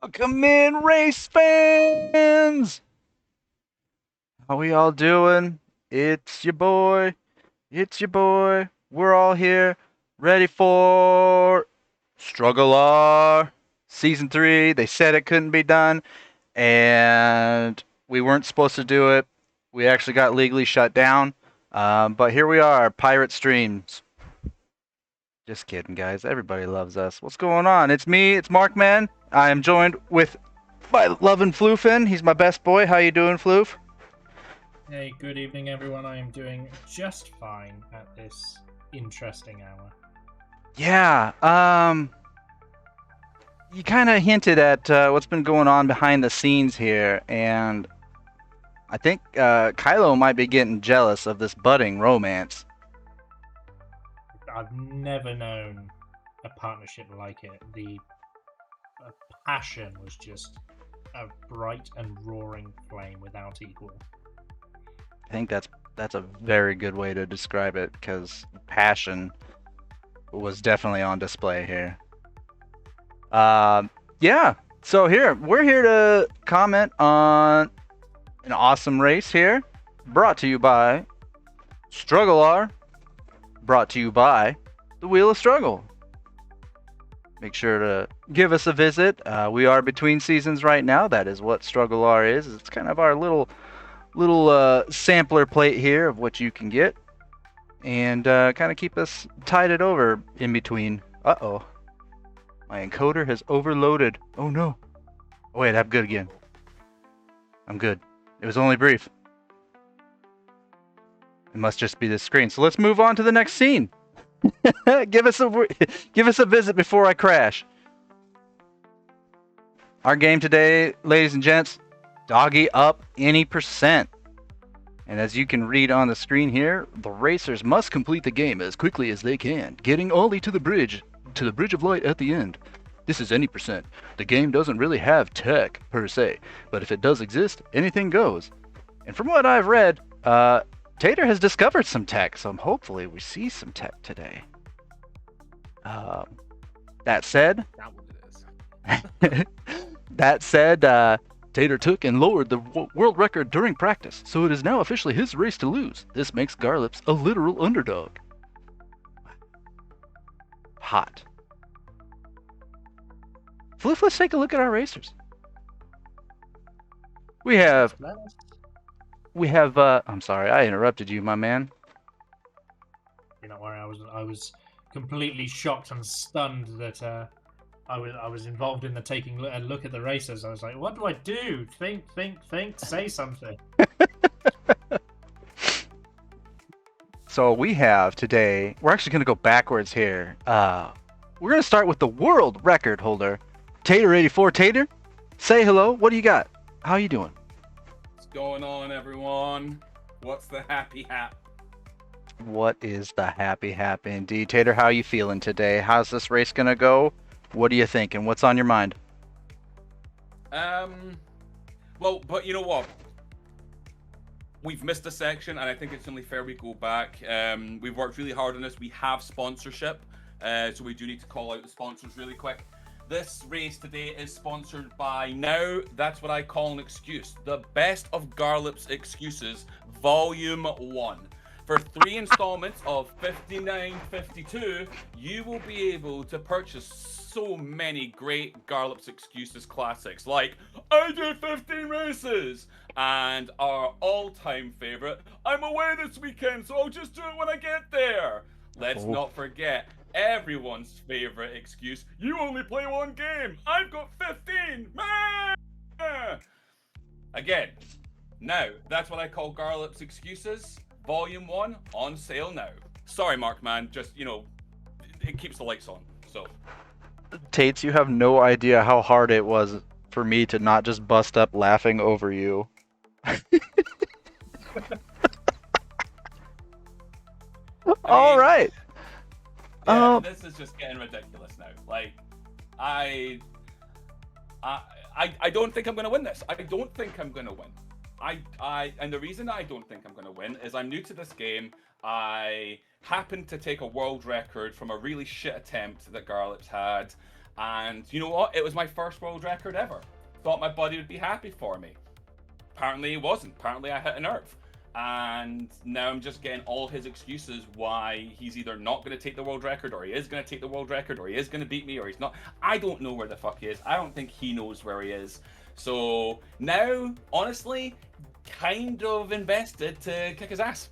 Welcome in, race fans! How we all doing? It's your boy. It's your boy. We're all here, ready for StruggleR Season 3. They said it couldn't be done, and we weren't supposed to do it. We actually got legally shut down. But here we are, Pirate Streams. Just kidding, guys. Everybody loves us. What's going on? It's me. It's Markman. I am joined with my loving Floofin. He's my best boy. How you doing, Floof? Hey, good evening, everyone. I am doing just fine at this interesting hour. Yeah. You kind of hinted at what's been going on behind the scenes here, and I think Kylo might be getting jealous of this budding romance. I've never known a partnership like it. The passion was just a bright and roaring flame without equal. I think that's a very good way to describe it, because passion was definitely on display here. Yeah. So we're here to comment on an awesome race here, brought to you by StruggleR, brought to you by the Wheel of Struggle. Make sure to give us a visit. We are between seasons right now. That is what StruggleR is. It's kind of our little sampler plate here of what you can get, and kind of keep us tided over in between. Uh-oh. My encoder has overloaded. Oh no. Oh wait, I'm good again. I'm good. It was only brief. It must just be this screen. So let's move on to the next scene. give us a visit before I crash. Our game today, ladies and gents, Doggy up any percent. And as you can read on the screen here, the racers must complete the game as quickly as they can, getting only to the bridge of light at the end. This is any percent. The game doesn't really have tech, per se, but if it does exist, anything goes. And from what I've read, Tater has discovered some tech, so hopefully we see some tech today. That said, Not what it is. that said, Tater took and lowered the world record during practice, so it is now officially his race to lose. This makes Garlips a literal underdog. Hot. Flip, let's take a look at our racers. We have, I'm sorry, I interrupted you, my man. You know, worry, I was completely shocked and stunned that I was involved in the taking a look at the racers. I was like, what do I do? Think, say something. So we have today, we're actually going to go backwards here. We're going to start with the world record holder, Tater84. Tater, say hello. What do you got? How you doing? What's going on, everyone? What's the happy hap? What is the happy indeed? Tater, how you feeling today? How's this race going to go? What are you thinking? What's on your mind? Well, but you know what? We've missed a section, and I think it's only fair we go back. We've worked really hard on this. We have sponsorship, so we do need to call out the sponsors really quick. This race today is sponsored by Now That's What I Call an Excuse. The Best of Garlips Excuses, Volume 1. For 3 installments of $59.52, you will be able to purchase so many great Garlips Excuses classics, like I did 15 races, and our all-time favorite, I'm away this weekend, so I'll just do it when I get there. Let's not forget everyone's favorite excuse, you only play one game. I've got 15. Again, Now That's What I Call Garlips Excuses, Volume 1 on sale now. Sorry, Mark, man. Just, you know, it keeps the lights on. So, Tates, you have no idea how hard it was for me to not just bust up laughing over you. All right. Yeah, this is just getting ridiculous now. Like, I don't think I'm going to win this. I don't think I'm going to win. And the reason I don't think I'm going to win is I'm new to this game. I happened to take a world record from a really shit attempt that Garlips had, And you know what? It was my first world record ever. Thought my buddy would be happy for me. Apparently he wasn't. Apparently I hit a nerve. And now I'm just getting all his excuses why he's either not going to take the world record, or he is going to take the world record, or he is going to beat me, or he's not. I don't know where the fuck he is. I don't think he knows where he is. So now, honestly, kind of invested to kick his ass.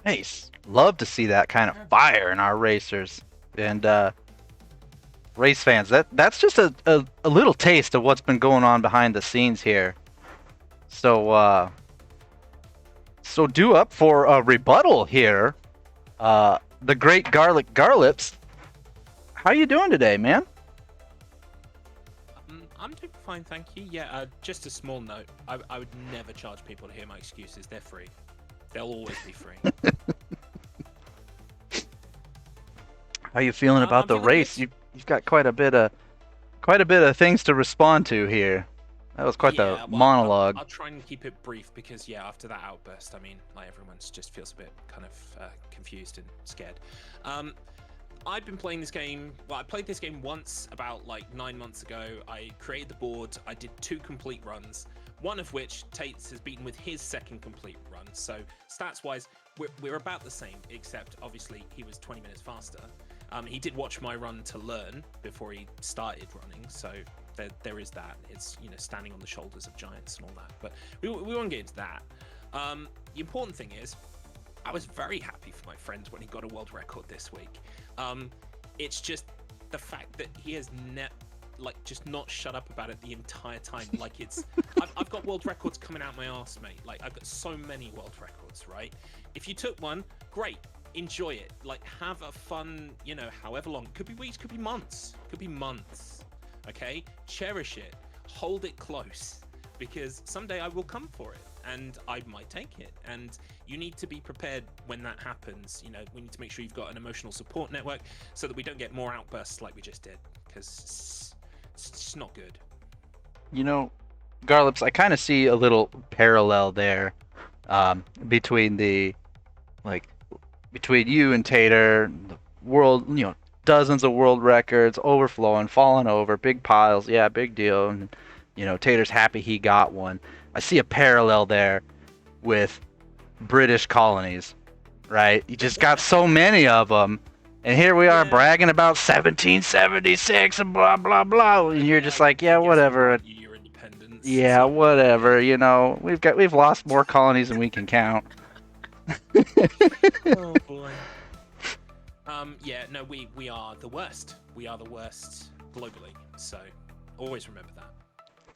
Nice. Love to see that kind of fire in our racers and race fans. That's just a little taste of what's been going on behind the scenes here. So so due up for a rebuttal here, the great Garlips. How you doing today, man? I'm doing fine, thank you. Yeah, just a small note. I would never charge people to hear my excuses. They're free. They'll always be free. How you feeling about the feeling race? good. You've got quite a bit of things to respond to here. That was quite the monologue. I'll try and keep it brief because after that outburst, I mean, like everyone's just feels a bit kind of confused and scared. I've been playing this game. Well, I played this game once about like 9 months ago. I created the board. I did 2 complete runs, one of which Tates has beaten with his second complete run. So stats-wise, we're about the same, except obviously he was 20 minutes faster. He did watch my run to learn before he started running, so there is that. It's standing on the shoulders of giants and all that. But we won't get into that. The important thing is, I was very happy for my friend when he got a world record this week. It's just the fact that he has just not shut up about it the entire time. Like I've got world records coming out my arse, mate. Like I've got so many world records, right? If you took one, great, enjoy it. Like have a fun, however long. Could be weeks, could be months, okay? Cherish it, hold it close, because someday I will come for it. And I might take it, and you need to be prepared when that happens. We need to make sure you've got an emotional support network so that we don't get more outbursts like we just did, because it's just not good. Garlips, I kind of see a little parallel there between between you and Tater, the world, dozens of world records overflowing, falling over, big piles, yeah, big deal, and Tater's happy he got one. I see a parallel there with British colonies, right? You just got so many of them, and here we are bragging about 1776 and blah blah blah, and you're just like, yeah, whatever. Your independence. Yeah, whatever. We've lost more colonies than we can count. Oh boy. No, we are the worst. We are the worst globally. So always remember that.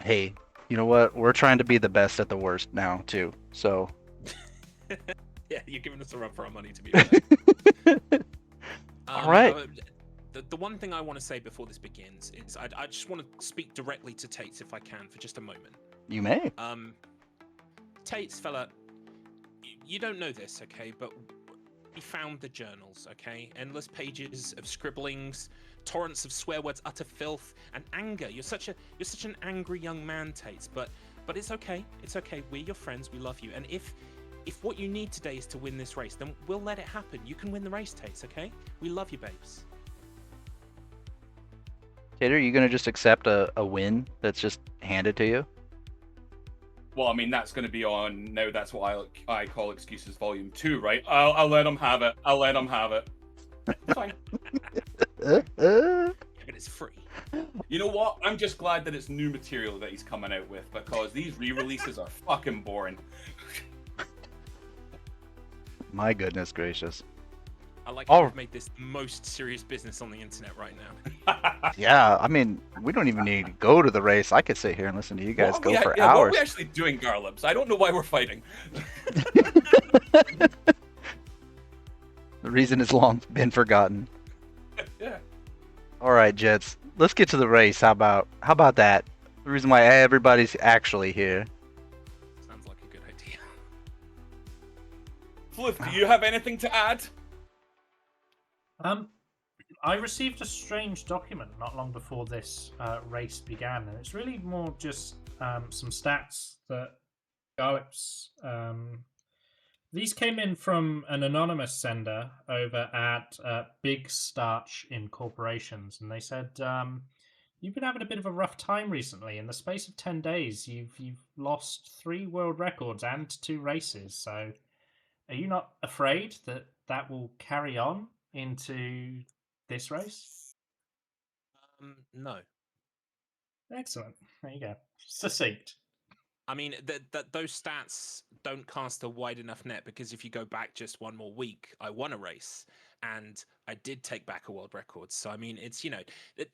Hey. You know what? We're trying to be the best at the worst now, too. So. Yeah, you're giving us a run for our money, to be fair. All right. The one thing I want to say before this begins is I just want to speak directly to Tates if I can for just a moment. You may. Tates, fella, you don't know this, okay? But we found the journals, okay? Endless pages of scribblings, torrents of swear words, utter filth, and anger. You're such an angry young man, Tates. But it's okay. It's okay. We're your friends. We love you. And if what you need today is to win this race, then we'll let it happen. You can win the race, Tates. Okay? We love you, babes. Tater, are you gonna just accept a win that's just handed to you? Well, I mean, that's going to be on now. That's what I call Excuses Volume 2, right? I'll let him have it. I'll let him have it. It's fine. But it's free. You know what? I'm just glad that it's new material that he's coming out with, because these re-releases are fucking boring. My goodness gracious. I like how we've made this the most serious business on the internet right now. Yeah, I mean, we don't even need to go to the race. I could sit here and listen to you guys go for What hours. are we actually doing, Garlips? I don't know why we're fighting. The reason has long been forgotten. Yeah. All right, Jets. Let's get to the race. How about that? The reason why everybody's actually here. Sounds like a good idea. Fluff, do you have anything to add? I received a strange document not long before this race began, and it's really more just some stats that Garlips These came in from an anonymous sender over at Big Starch Incorporations, and they said you've been having a bit of a rough time recently. In the space of 10 days, you've lost 3 world records and 2 races. So, are you not afraid that that will carry on into this race? No. Excellent. There you go. Succinct. I mean, those stats don't cast a wide enough net, because if you go back just one more week, I won a race and I did take back a world record. So, I mean, it's,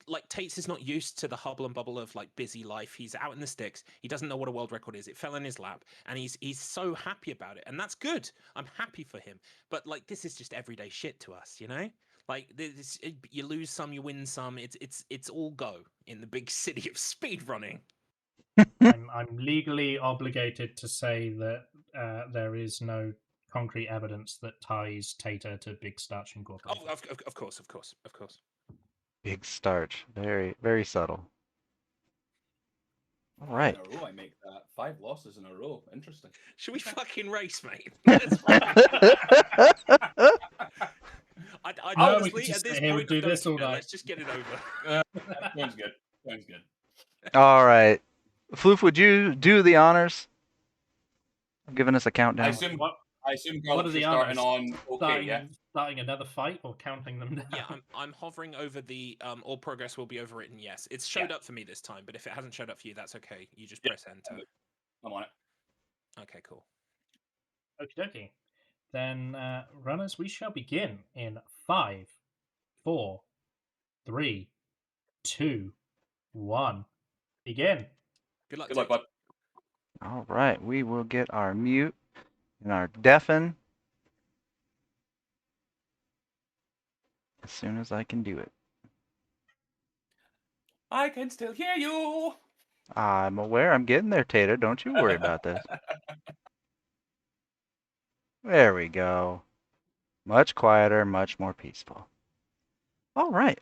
like Tates is not used to the hubble and bubble of like busy life. He's out in the sticks. He doesn't know what a world record is. It fell in his lap and he's so happy about it. And that's good. I'm happy for him. But like, this is just everyday shit to us, Like you lose some, you win some. It's all go in the big city of speedrunning. I'm legally obligated to say that there is no concrete evidence that ties Tater to Big Starch Incorporated. Oh, of course. Big starch. Very, very subtle. All right. In a row, I make that 5 losses in a row. Interesting. Should we fucking race, mate? I No, we honestly, could just at this sit here point, and do this all night. let's just get it over. Sounds good. Sounds good. All right. Floof, would you do the honors? Giving us a countdown. I assume What Garlips are the starting honors? on okay, yeah. Starting another fight or counting them down? Yeah, I'm hovering over the all progress will be overwritten. Yes, it's showed up for me this time, but if it hasn't showed up for you, that's okay. You just press enter. I'm on it. Okay, cool. Okie dokie. Then, runners, we shall begin in 5, 4, 3, 2, 1. Begin. Good luck. Good luck, bud. All right. We will get our mute and our deafen as soon as I can do it. I can still hear you. I'm aware. I'm getting there, Tater. Don't you worry about this. There we go. Much quieter, much more peaceful. All right.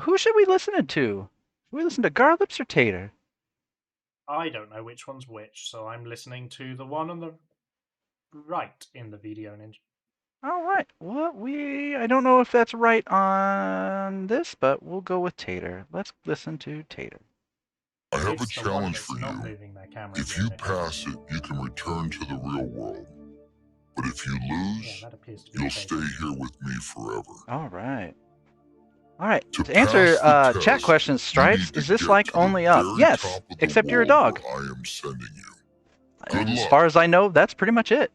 Who should we listen to? Should we listen to Garlips or Tater? I don't know which one's which, so I'm listening to the one on the right in the video ninja. All right. Well, I don't know if that's right on this, but we'll go with Tater. Let's listen to Tater. I have a It's the one challenge that's for not you. moving their camera If during you it. pass it, you can return to the real world. But if you Yeah, lose, that appears to be you'll the case. stay here with me forever. All right. All right. To To answer pass the chat test, questions, you Stripes, need to is this get like to the only up? very Yes, top of the except you're a world dog. where I am sending you. And Good as luck. far as I know, that's pretty much it.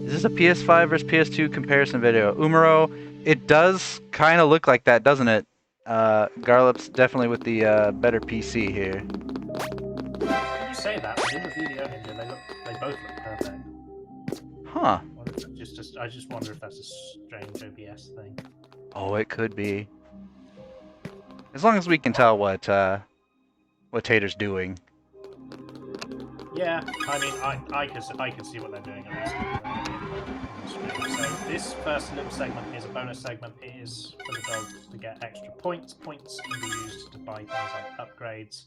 Is this a PS5 versus PS2 comparison video? Umaro, it does kind of look like that, doesn't it? Garlips definitely with the better PC here. You say that, but in the video ninja, they both look perfect. Huh. I just wonder if that's a strange OBS thing. Oh, it could be. As long as we can tell what Tater's doing. Yeah, I mean, I can see what they're doing at least. So this first little segment is a bonus segment. It is for the dogs to get extra points. Points can be used to buy things like upgrades.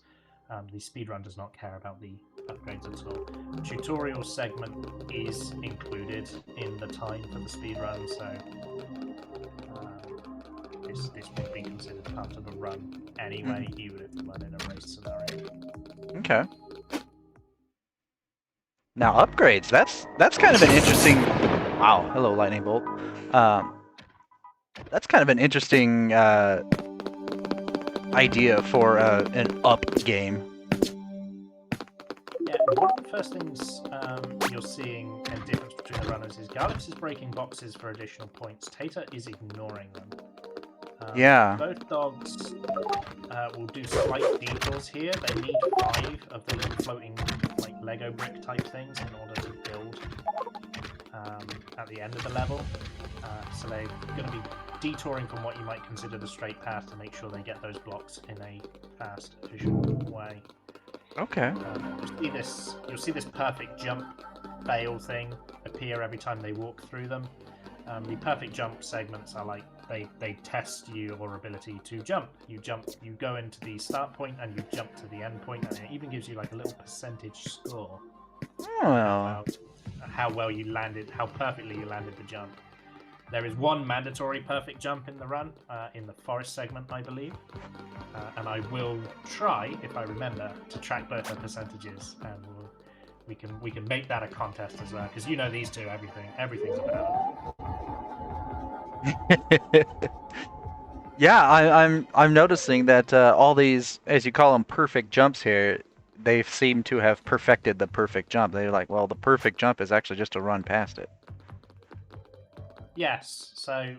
The speedrun does not care about the upgrades at all. Tutorial segment is included in the time for the speedrun, so this would be considered part of a run anyway, even if you run in a race scenario. Okay. Now upgrades. That's kind of an interesting. Wow. Hello, lightning bolt. That's kind of an interesting idea for an up game. Yeah, one of the first things you're seeing a difference between the runners is Garlips is breaking boxes for additional points. Tater is ignoring them. Yeah. Both dogs will do slight detours here. They need 5 of the little floating like Lego brick type things in order to build at the end of the level. So they're going to be detouring from what you might consider the straight path to make sure they get those blocks in a fast, efficient way. Okay. You'll see this perfect jump fail thing appear every time they walk through them. The perfect jump segments are like they test your ability to jump. You go into the start point and you jump to the end point, and it even gives you like a little percentage score. Oh. About how well you landed, how perfectly you landed the jump. There is one mandatory perfect jump in the run, in the forest segment, I believe, and I will try, if I remember, to track both the percentages, and we can make that a contest as well, because you know these two, everything's about them. Yeah, I'm noticing that all these, as you call them, perfect jumps here, they seem to have perfected the perfect jump. They're like, well, the perfect jump is actually just to run past it. Yes, so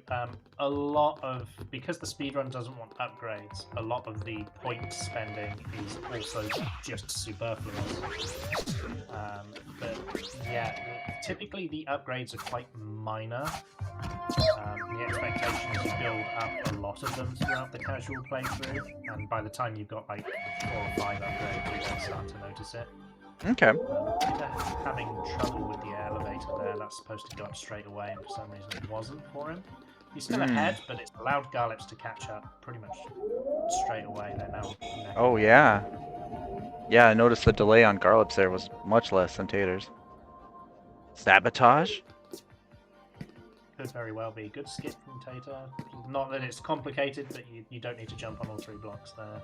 a lot of, because the speedrun doesn't want upgrades, a lot of the point spending is also just superfluous. But yeah, typically the upgrades are quite minor. The expectation is you build up a lot of them throughout the casual playthrough, and by the time you've got like 4 or 5 upgrades, you then start to notice it. Okay. Peter having trouble with the elevator there, that's supposed to go up straight away, and for some reason it wasn't for him. He's still ahead, but it's allowed Garlips to catch up pretty much straight away. They're now neck Oh, and neck. yeah. Yeah, I noticed the delay on Garlips there was much less than Taters. Sabotage? Could very well be. Good skip from Tater. Not that it's complicated, but you don't need to jump on all 3 blocks there.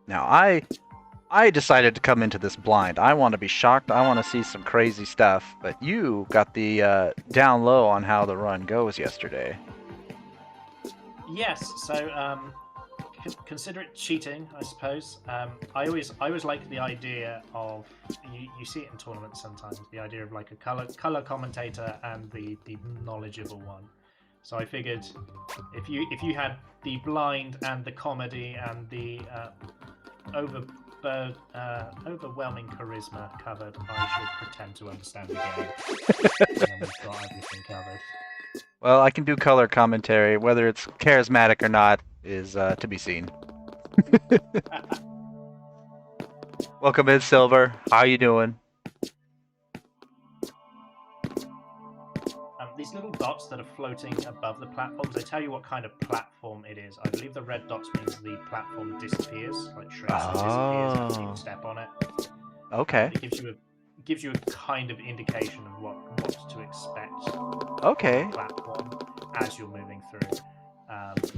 Now, I decided to come into this blind. I want to be shocked. I want to see some crazy stuff. But you got the down low on how the run goes yesterday. Yes, so consider it cheating, I suppose. I always like the idea of, you see it in tournaments sometimes, the idea of like a color commentator and the knowledgeable one. So I figured if you had the blind and the comedy and the overwhelming charisma covered, I should pretend to understand the game. And then we've got everything covered. Well, I can do color commentary. Whether it's charismatic or not is to be seen. Welcome in, Silver. How you doing? These little dots that are floating above the platforms, they tell you what kind of platform it is. I believe the red dots means the platform disappears, like shrinks and disappears after you step on it. Okay. It gives you a kind of indication of what to expect. Okay. On the platform as you're moving through.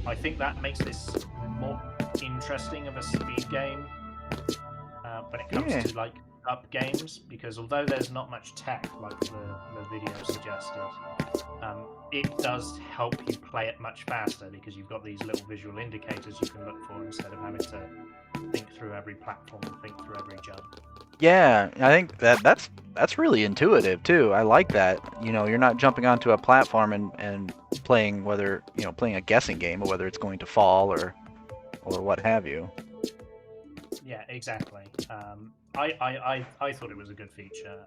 I think that makes this more interesting of a speed game when it comes to like up games, because although there's not much tech like the video suggested, it does help you play it much faster because you've got these little visual indicators you can look for instead of having to think through every platform and think through every jump. Yeah, I think that's really intuitive too. I like that. You know, you're not jumping onto a platform and playing playing a guessing game of whether it's going to fall or what have you. Yeah, exactly. I thought it was a good feature.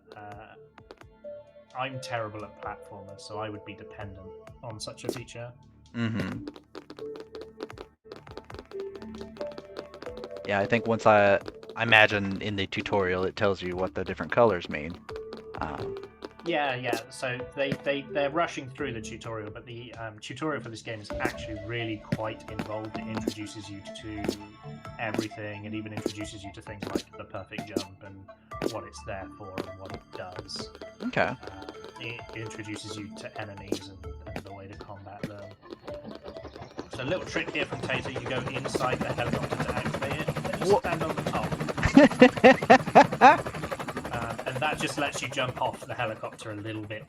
I'm terrible at platformers, so I would be dependent on such a feature. Mm-hmm. Yeah, I think once I imagine in the tutorial it tells you what the different colors mean. Yeah. So they're rushing through the tutorial, but the tutorial for this game is actually really quite involved. It introduces you to everything, and even introduces you to things like the perfect jump and what it's there for and what it does. Okay. It introduces you to enemies and the way to combat them. So a little trick here from Tater: you go inside the helicopter to activate it, and you stand on the top. And that just lets you jump off the helicopter a little bit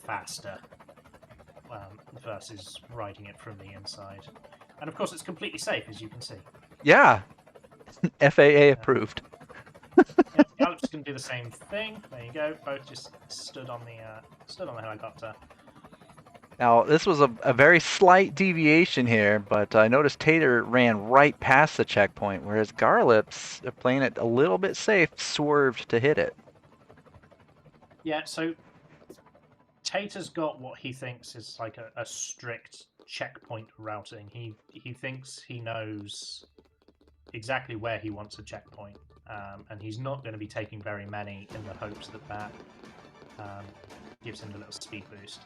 faster versus riding it from the inside. And of course, it's completely safe, as you can see. Yeah. FAA approved. Yeah, Garlips can do the same thing. There you go. Both just stood on the helicopter. Now, this was a very slight deviation here, but I noticed Tater ran right past the checkpoint, whereas Garlips, playing it a little bit safe, swerved to hit it. Yeah, so Tater's got what he thinks is like a strict checkpoint routing. He thinks he knows exactly where he wants a checkpoint, and he's not going to be taking very many in the hopes that gives him a little speed boost.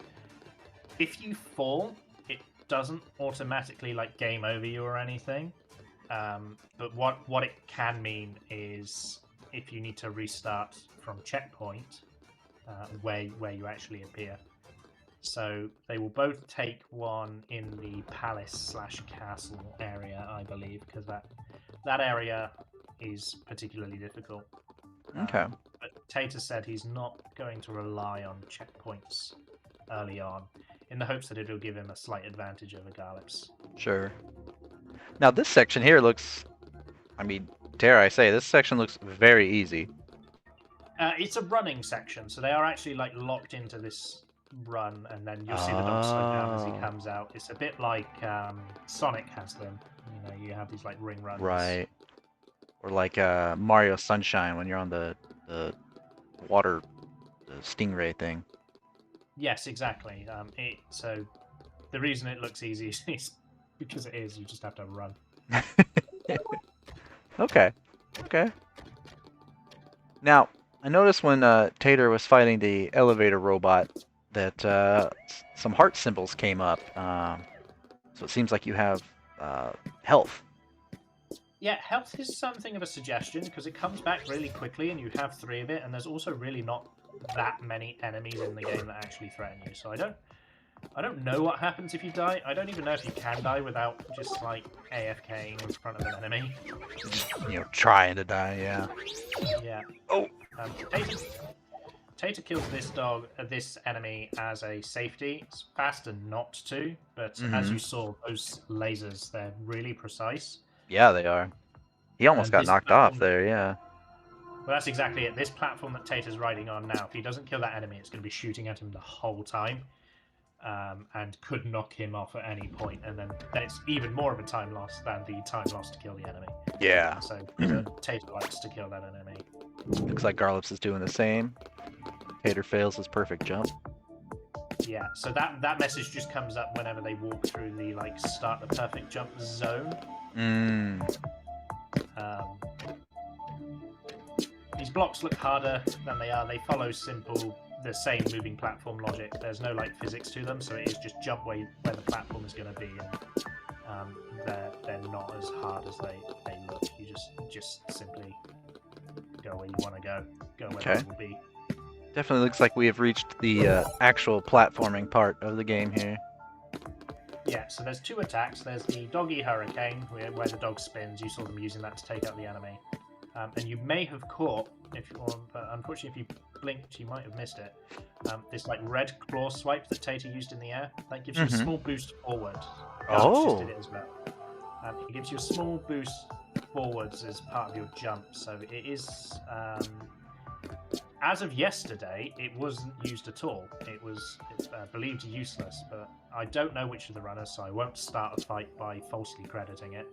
If you fall, it doesn't automatically like game over you or anything. But what it can mean is if you need to restart from checkpoint, where you actually appear. So they will both take one in the palace/castle area, I believe, because that area is particularly difficult. Okay. But Tater said he's not going to rely on checkpoints early on, in the hopes that it'll give him a slight advantage over Garlips. Sure. Now this section here looks, I mean, dare I say, this section looks very easy. It's a running section, so they are actually like locked into this run, and then you'll see the dog slow down as he Oh. comes out. It's a bit like Sonic has them. You know, you have these like ring runs. Right. Or like Mario Sunshine when you're on the water the stingray thing. Yes, exactly. So the reason it looks easy is because it is. You just have to run. Okay. Okay. Now, I noticed when Tater was fighting the elevator robot that some heart symbols came up. So it seems like you have health. Yeah, health is something of a suggestion because it comes back really quickly, and you have 3 of it. And there's also really not that many enemies in the game that actually threaten you. So I don't know what happens if you die. I don't even know if you can die without just like AFKing in front of an enemy. You know, trying to die, yeah. Yeah. Oh. Tater kills this enemy as a safety. It's faster not to, but as you saw, those lasers, they're really precise. Yeah, they are. He almost And got this knocked off platform- there, yeah. Well, that's exactly it. This platform that Tater's riding on now, if he doesn't kill that enemy, it's going to be shooting at him the whole time, and could knock him off at any point. And then it's even more of a time loss than the time lost to kill the enemy. Yeah. So Tater likes to kill that enemy. Looks like Garlips is doing the same. Tater fails his perfect jump. Yeah, so that message just comes up whenever they walk through the like start the perfect jump zone. These blocks look harder than they are. They follow the same moving platform logic. There's no like physics to them, so it is just jump where the platform is going to be, and they're not as hard as they look. You just simply go where you want to go where Okay. they will be. Definitely looks like we have reached the actual platforming part of the game here. Yeah, so there's 2 attacks. There's the Doggy Hurricane, where the dog spins. You saw them using that to take out the enemy. And you may have caught, but unfortunately if you blinked, you might have missed it. This like red claw swipe that Tater used in the air, that gives you a small boost forward. Garlips just did it as well. It gives you a small boost forwards as part of your jump. So it is, as of yesterday, it wasn't used at all. It's believed useless, but I don't know which of the runners, so I won't start a fight by falsely crediting it.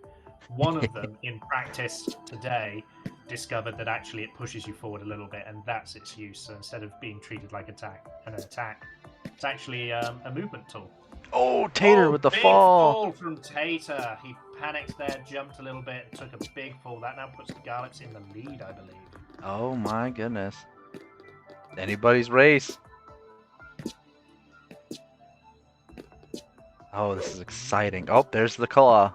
One of them, in practice today, discovered that actually it pushes you forward a little bit, and that's its use. So instead of being treated like an attack, it's actually a movement tool. Oh, Tater with the big fall! From Tater. He panicked there, jumped a little bit, and took a big fall. That now puts Garlips in the lead, I believe. Oh my goodness. Anybody's race. Oh, this is exciting. Oh, there's the claw.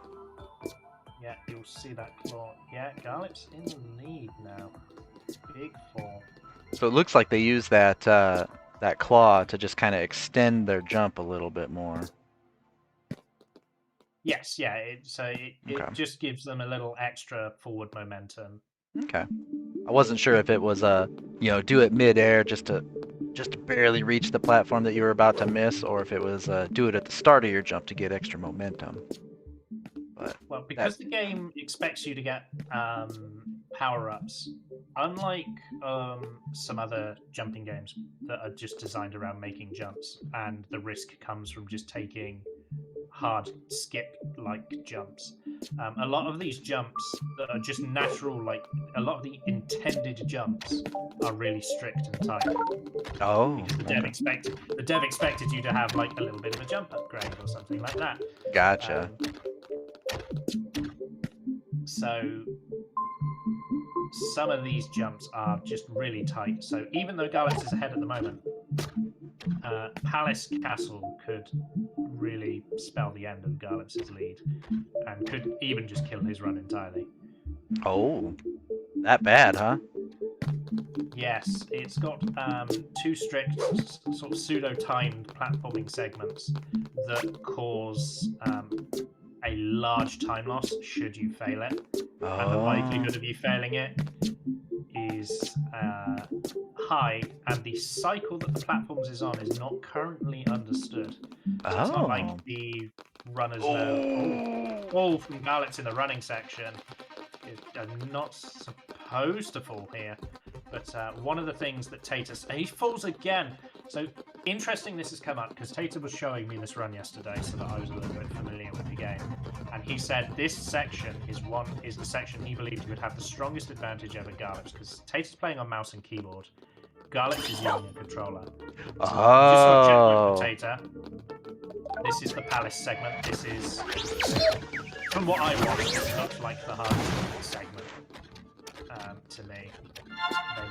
Yeah, you'll see that claw. Yeah, Garlips in the lead now. Big fall. So it looks like they use that that claw to just kind of extend their jump a little bit more. Yes, yeah. It Okay. just gives them a little extra forward momentum. Okay. I wasn't sure if it was do it mid-air just to barely reach the platform that you were about to miss, or if it was do it at the start of your jump to get extra momentum. But Well, because the game expects you to get power-ups, unlike some other jumping games that are just designed around making jumps, and the risk comes from just taking hard skip-like jumps. A lot of these jumps that are just natural, like a lot of the intended jumps, are really strict and tight. oh, Because the dev expected you to have like a little bit of a jump upgrade or something like that. gotcha. So some of these jumps are just really tight. So even though Garlips is ahead at the moment, Palace Castle could really spell the end of Garlips' lead and could even just kill his run entirely. Oh, that bad, huh? Yes, it's got two strict sort of pseudo-timed platforming segments that cause a large time loss should you fail it. And the likelihood of you failing it is high, and the cycle that the platforms is on is not currently understood. So it's not like the runners know. Oh, from Garlips in the running section. Are not supposed to fall here. But one of the things that Tater... He falls again! So, interesting this has come up, because Tater was showing me this run yesterday so that I was a little bit familiar with the game. And he said this section is the section he believed he would have the strongest advantage over Garlips, because Tater's playing on mouse and keyboard. Garlips is using a controller. So just saw Checkpoint for Tater. This is the Palace segment. This is... From what I watched, it looked like the hardest segment to me.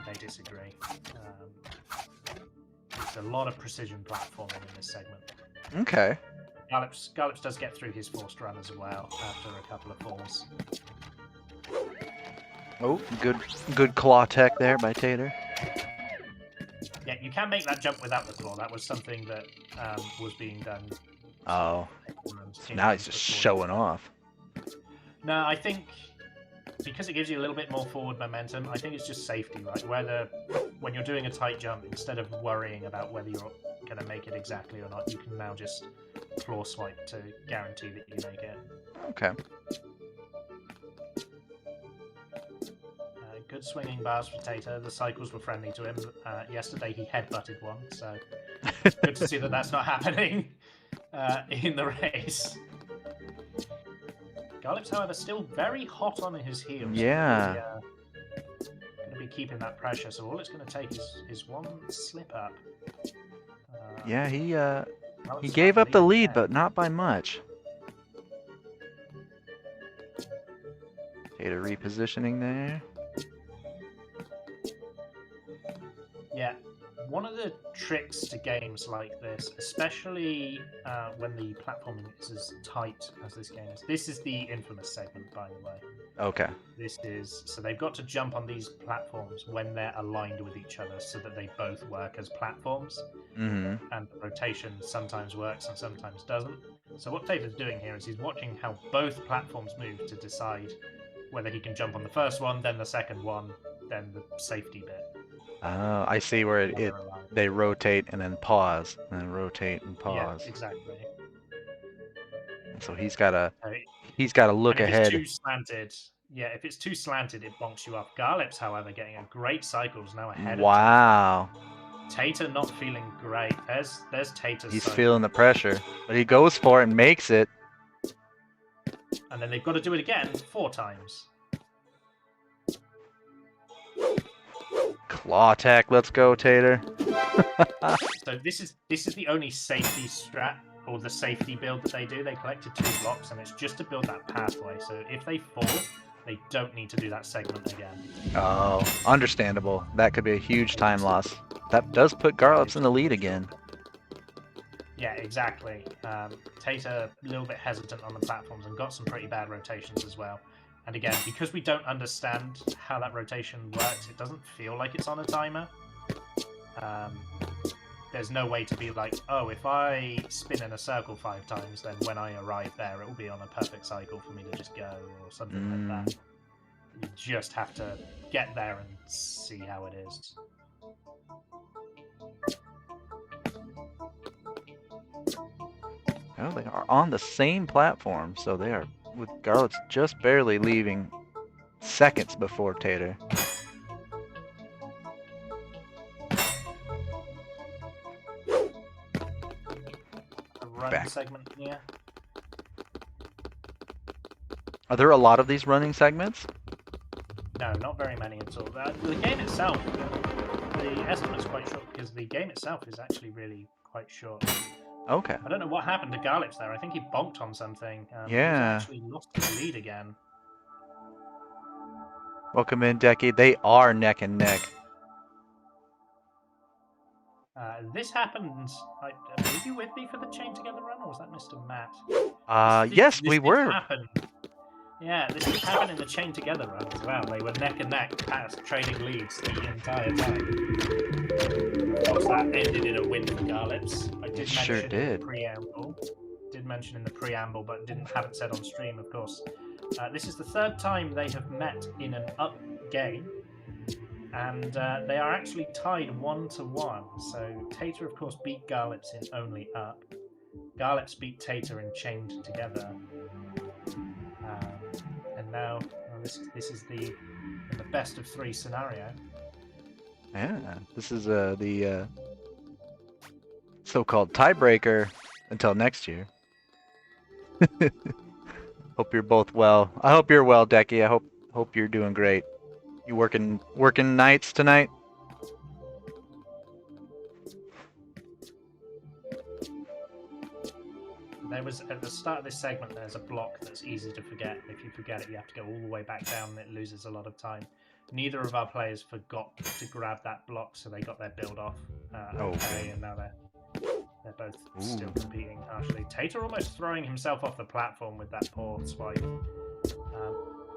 They disagree. It's a lot of precision platforming in this segment. Okay. Garlips does get through his forced run as well after a couple of falls. Oh, good claw tech there by Tater. Yeah, you can make that jump without the claw. That was something that was being done. Oh. So now he's just showing off. No, I think because it gives you a little bit more forward momentum, I think it's just safety, right? When you're doing a tight jump, instead of worrying about whether you're going to make it exactly or not, you can now just claw swipe to guarantee that you make it. Okay. Good swinging bars for Tater. The cycles were friendly to him. Yesterday he headbutted one, so good to see that that's not happening in the race. Garlips, however, still very hot on his heels. Yeah. Going to be keeping that pressure, so all it's going to take is one slip up. Yeah, he gave up the lead, but not by much. Tater repositioning there. Yeah, one of the tricks to games like this, especially when the platforming is as tight as this game is. This is the infamous segment, by the way. Okay. So they've got to jump on these platforms when they're aligned with each other so that they both work as platforms. Mm-hmm. And the rotation sometimes works and sometimes doesn't. So what Tater's doing here is he's watching how both platforms move to decide whether he can jump on the first one, then the second one, then the safety bit. Oh, I see where they rotate and then pause, and then rotate and pause. Yeah, exactly. So he's got to look ahead. If it's too slanted, if it's too slanted, it bonks you up. Garlips, however, getting a great cycle is now ahead. Wow. Of Tater not feeling great. There's Tater's. He's feeling the pressure, but he goes for it and makes it. And then they've got to do it again 4 times. Claw attack, let's go, Tater. So this is the only safety strat or the safety build that they do. They collected 2 blocks, and it's just to build that pathway. So if they fall, they don't need to do that segment again. Oh, understandable. That could be a huge time loss. That does put Garlips in the lead again. Yeah, exactly. Tater a little bit hesitant on the platforms and got some pretty bad rotations as well. And again, because we don't understand how that rotation works, it doesn't feel like it's on a timer. There's no way to be like, oh, if I spin in a circle 5 times, then when I arrive there, it will be on a perfect cycle for me to just go, or something like that. You just have to get there and see how it is. Oh, they are on the same platform, so they are, with Garlips just barely leaving seconds before Tater. A running segment here. Are there a lot of these running segments? No, not very many at all. The game itself, the estimate's quite short because the game itself is actually really quite short. Okay. I don't know what happened to Garlips there. I think he bonked on something. Yeah. He's actually lost the lead again. Welcome in, Doggy. They are neck and neck. This happened. Were you with me for the chain together run, or was that Mr. Matt? Yes, we did were. happen. Yeah, this did happen in the chain together run as well. They were neck and neck, past trading leads the entire time. Of course, that ended in a win for Garlips. I did It mention sure in the did. preamble. But haven't said on stream, of course. This is the third time they have met in an up game, and they are actually tied 1-1. So Tater, of course, beat Garlips in only up. Garlips beat Tater in chained together. And now this is the best of 3 scenario. Yeah, this is the so-called tiebreaker until next year. Hope you're both well. I hope you're well, Decky. I hope you're doing great. You working nights tonight? There was at the start of this segment. There's a block that's easy to forget. If you forget it, you have to go all the way back down, and it loses a lot of time. Neither of our players forgot to grab that block, so they got their build off. Okay, and now they're both still competing harshly. Tater almost throwing himself off the platform with that poor swipe.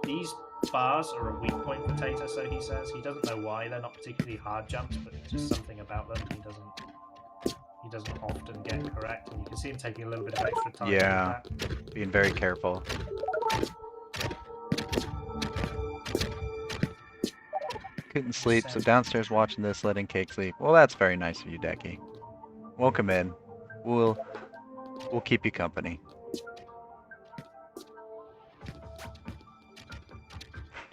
These bars are a weak point for Tater, so he says. He doesn't know why. They're not particularly hard jumps, but just something about them he doesn't often get correct. And you can see him taking a little bit of extra time. Yeah, being very careful. Couldn't sleep, so downstairs watching this, letting Cake sleep. Well, that's very nice of you, Decky. Welcome in. We'll keep you company.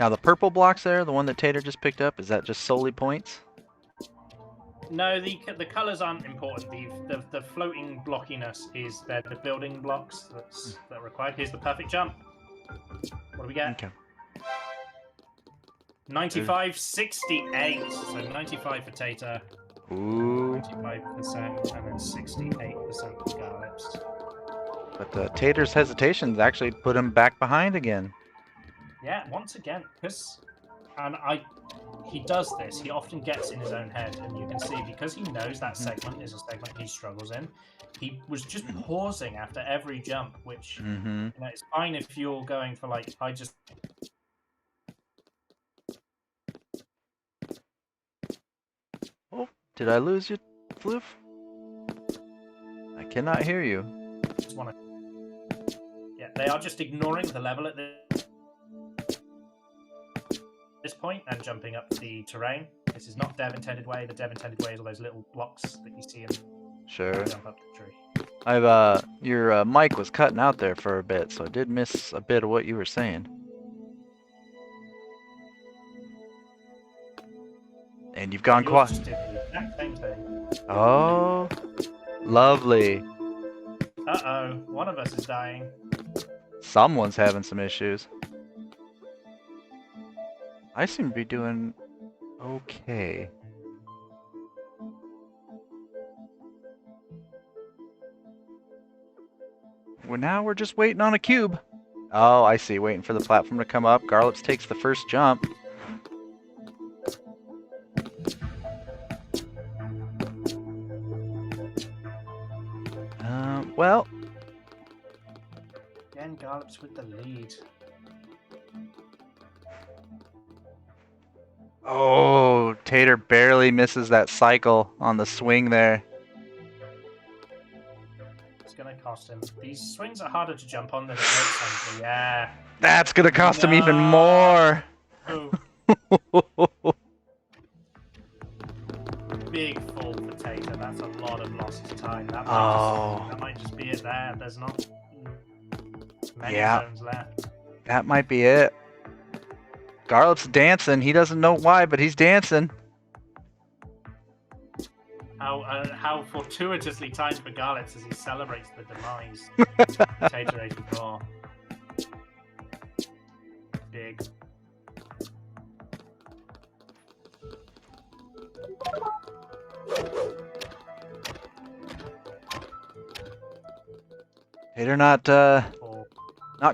Now the purple blocks there, the one that Tater just picked up, is that just solely points? No, the colours aren't important. The floating blockiness is the building blocks that are required. Here's the perfect jump. What do we get? Okay. 95-68. So 95 for Tater. Ooh. 95%, and then 68% for Garlips. But Tater's hesitations actually put him back behind again. Yeah, once again, he does this. He often gets in his own head, and you can see because he knows that segment is a segment he struggles in. He was just pausing after every jump, which it's fine if you're going for Oh, did I lose you, Floof? I cannot hear you. Just want to. Yeah, they are just ignoring the level at this point and jumping up the terrain. This is not dev intended way. The dev intended way is all those little blocks that you see in. Sure. Jump up the tree. Your mic was cutting out there for a bit, so I did miss a bit of what you were saying. And you've gone quiet. Just did the exact same thing. Oh, lovely. Uh-oh, one of us is dying. Someone's having some issues. I seem to be doing okay. Well, now we're just waiting on a cube. Oh, I see. Waiting for the platform to come up. Garlips takes the first jump. Well. Again, Garlips with the lead. Oh, Tater barely misses that cycle on the swing there. It's going to cost him. These swings are harder to jump on than it looks like. Yeah. That's going to cost him even more. Oh. Big fall for Tater. That's a lot of lost time. That might just be it there. There's not many zones left. That might be it. Garlips dancing. He doesn't know why, but he's dancing. How fortuitously timed for Garlips as he celebrates the demise. Tater 84. Big. Tater not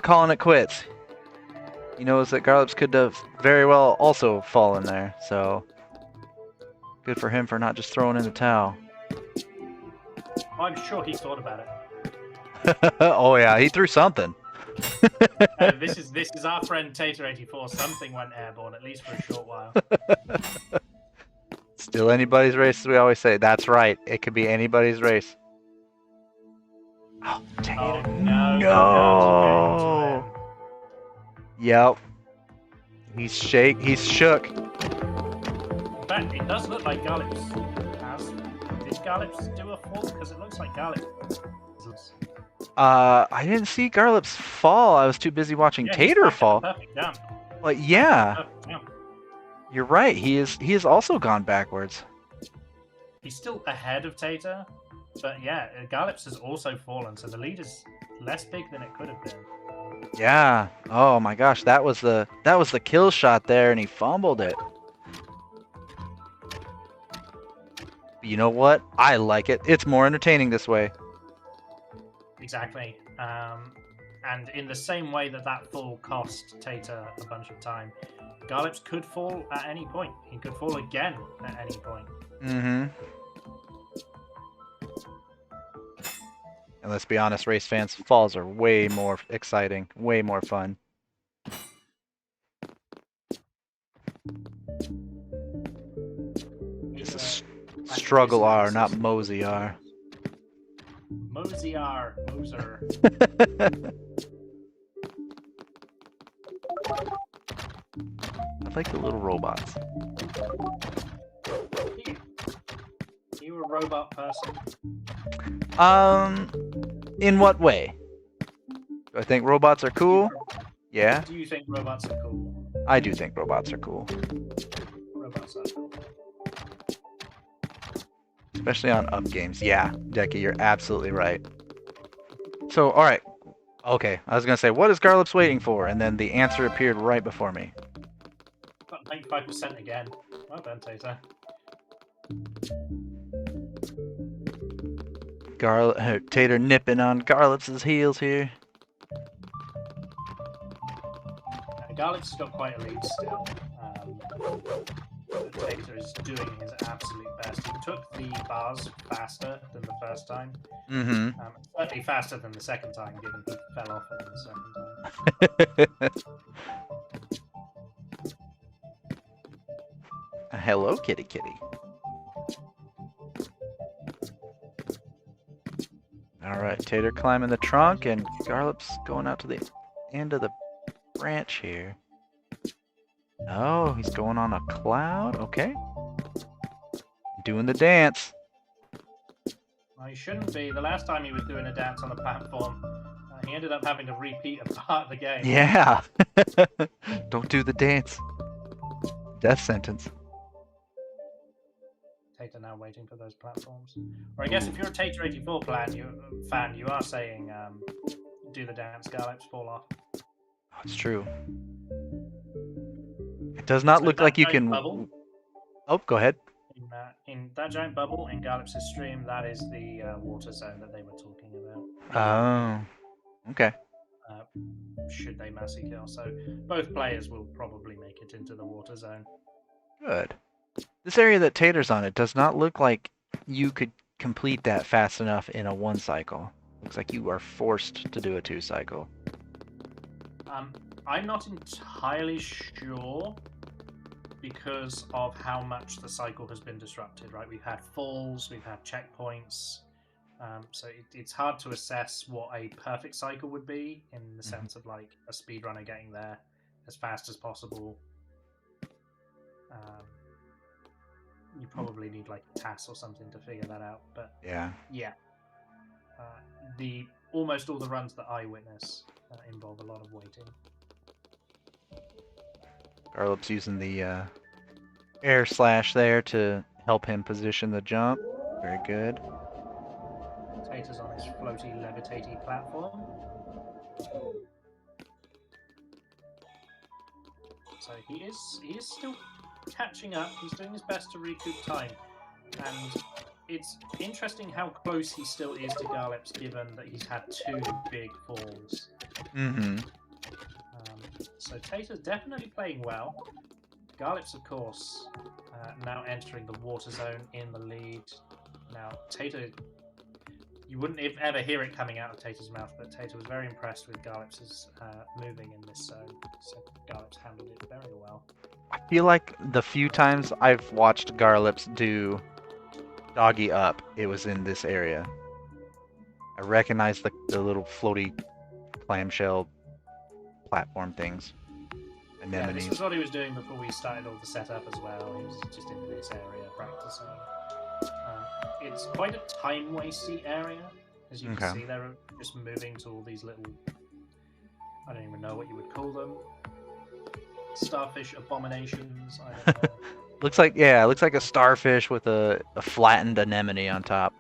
calling it quits. He knows that Garlips could have very well also fallen there, so good for him for not just throwing in the towel. I'm sure he thought about it. Oh yeah, he threw something. This is our friend Tater84. Something went airborne, at least for a short while. Still anybody's race, as we always say. That's right. It could be anybody's race. Oh, dang Oh it. no! No. Yep. He's shook. In fact, it does look like Garlips has. Did Garlips do a fall? Because it looks like Garlips. I didn't see Garlips fall. I was too busy watching Tater fall. But yeah, you're right. He is also gone backwards. He's still ahead of Tater, but yeah, Garlips has also fallen, so the lead is less big than it could have been. Yeah. Oh my gosh, that was the kill shot there, and he fumbled it. You know what? I like it. It's more entertaining this way. Exactly. And in the same way that fall cost Tater a bunch of time, Garlips could fall at any point. He could fall again at any point. Mm-hmm. And let's be honest, race fans, falls are way more exciting, way more fun. This is StruggleR, not MoseyR. Moser. I like the little robots. You a robot person? In what way? Do I think robots are cool? Yeah, Do you think robots are cool? I do think robots are cool. Robots are cool. Especially on up games. Yeah, Decky, you're absolutely right. So, alright. Okay, I was gonna say, what is Garlips waiting for? And then the answer appeared right before me. Got 95% again. Well done, Tater. Tater nipping on Garlips' heels here. Garlips has got quite a lead still. Tater is doing his absolute best. He took the bars faster than the first time. Mm-hmm. Certainly faster than the second time, given he fell off on the second time. Hello, kitty kitty. Alright, Tater climbing the trunk, and Garlips going out to the end of the branch here. Oh, he's going on a cloud? Okay. Doing the dance. Well, he shouldn't be. The last time he was doing a dance on a platform, he ended up having to repeat a part of the game. Yeah. Don't do the dance. Death sentence. Tater now waiting for those platforms. Or I guess if you're a Tater84 fan, you are saying do the dance, Garlips, fall off. Oh, it's true. It does not look like you can... Bubble, Oh, go ahead. in that giant bubble in Garlips' stream, that is the water zone that they were talking about. Oh. Okay. Should they massy kill. So both players will probably make it into the water zone. Good. This area that Tater's on, it does not look like you could complete that fast enough in a 1 cycle. Looks like you are forced to do a 2 cycle. I'm not entirely sure because of how much the cycle has been disrupted, right? We've had falls, we've had checkpoints, so it's hard to assess what a perfect cycle would be in the sense of like a speedrunner getting there as fast as possible. You probably need like a TAS or something to figure that out, but Yeah. Almost all the runs that I witness involve a lot of waiting. Garlips using the air slash there to help him position the jump. Very good. Tater's on his floaty, levitaty platform. So he is still catching up. He's doing his best to recoup time, and it's interesting how close he still is to Garlips, given that he's had 2 big falls. Mm-hmm. So Tater's definitely playing well. Garlips, of course, now entering the water zone in the lead. Now Tater, You wouldn't ever hear it coming out of Tater's mouth, but Tater was very impressed with Garlips' moving in this zone. So Garlips handled it very well. I feel like the few times I've watched Garlips do Doggy up, it was in this area. I recognize the little floaty clamshell platform things. Yeah, this was Anemones. what he was doing before we started all the setup as well. He was just in this area practicing. It's quite a time-wasty area, as you Okay. can see. They're just moving to all these little... I don't even know what you would call them. Starfish abominations. I don't know. Looks like a starfish with a flattened anemone on top.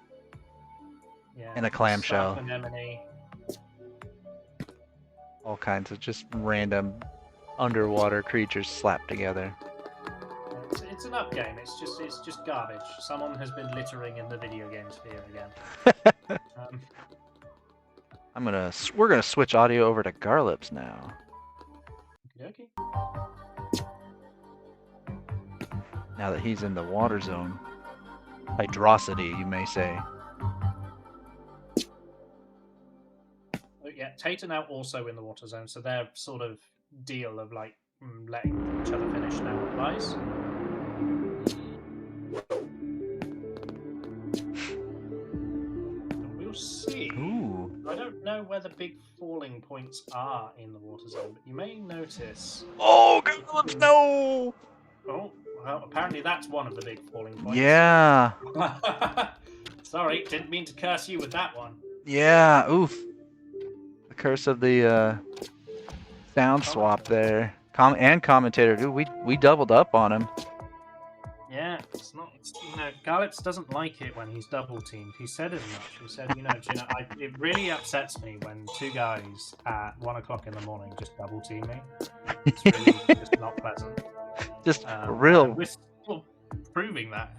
Yeah, And a clamshell. Starf anemone. All kinds of just random underwater creatures slapped together. It's an up game. It's just garbage. Someone has been littering in the video game sphere again. We're gonna switch audio over to Garlips now. Okay. Now that he's in the water zone. Hydrosity, you may say. Oh, yeah, Tater now also in the water zone, so their sort of deal of like letting each other finish now applies. And we'll see. Ooh. I don't know where the big falling points are in the water zone, but you may notice. Oh, Garlips, no! Oh, well, apparently that's one of the big falling points. Yeah. Sorry, didn't mean to curse you with that one. Yeah, oof. The curse of the sound swap there. Commentator, dude, we doubled up on him. Yeah, it's not. Garlips doesn't like it when he's double teamed. He said as much. He said, Gina, it really upsets me when two guys at 1 o'clock in the morning just double team me. It's really just not pleasant. Just We're still proving that.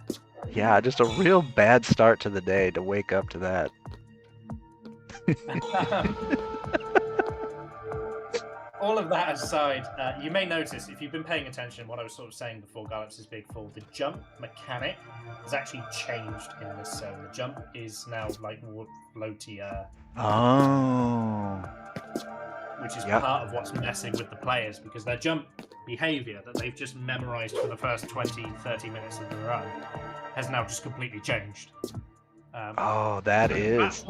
yeah, just a real bad start to the day to wake up to that. All of that aside, you may notice, if you've been paying attention, what I was sort of saying before Garlips' big fall, the jump mechanic has actually changed in this zone. The jump is now like more floatier, Oh. which is Yep. part of what's messing with the players, because their jump behavior that they've just memorized for the first 20-30 minutes of the run has now just completely changed. Oh, that is.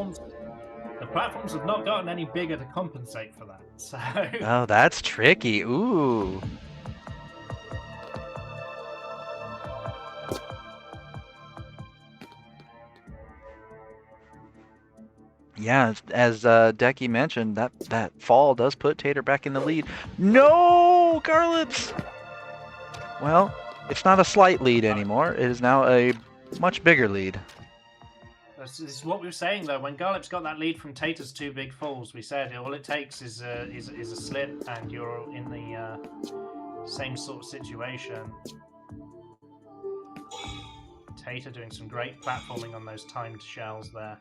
The platforms have not gotten any bigger to compensate for that. So Oh, that's tricky. Ooh. Yeah, as Decky mentioned, that fall does put Tater back in the lead. No, Garlips! Well, it's not a slight lead anymore. It is now a much bigger lead. this is what we were saying though. When Garlips got that lead from Tater's two big falls, we said all it takes is a slip, and you're in the same sort of situation. Tater doing some great platforming on those timed shells there.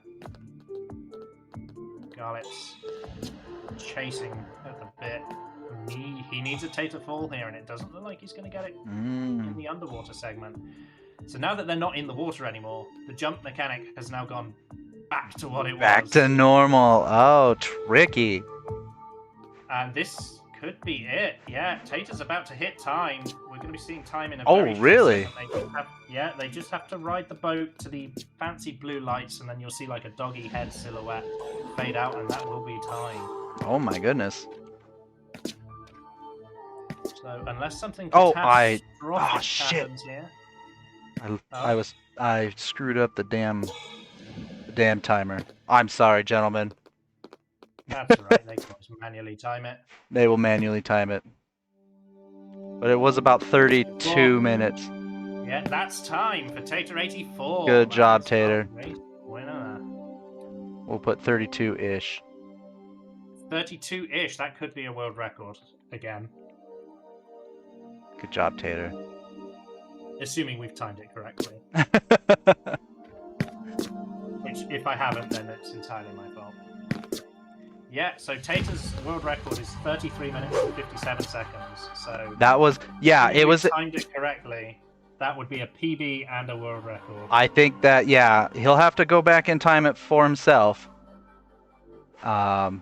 Garlips chasing at the bit. He needs a Tater fall here, and it doesn't look like he's going to get it in the underwater segment. So now that they're not in the water anymore, the jump mechanic has now gone back to what it was. Back to normal. Oh, tricky. And this could be it. Yeah, Tater's about to hit time. We're going to be seeing time in a Oh, very short really? second. They just have to ride the boat to the fancy blue lights, and then you'll see like a doggy head silhouette fade out, and that will be time. Oh my goodness. So unless something Oh, catastrophic shit. happens here. I screwed up the damn timer. I'm sorry, gentlemen. That's all right. They can always manually time it. They will manually time it. But it was about 32 minutes. Yeah, that's time for Tater 84. Good job, That's Tater. a great winner. We'll put 32-ish. 32-ish. That could be a world record again. Good job, Tater. Assuming we've timed it correctly. Which, if I haven't, then it's entirely my fault. Yeah, so Tater's world record is 33 minutes and 57 seconds. So That was, yeah, assuming it we've was, timed it correctly. that would be a PB and a world record. I think that, yeah, he'll have to go back and time it for himself. But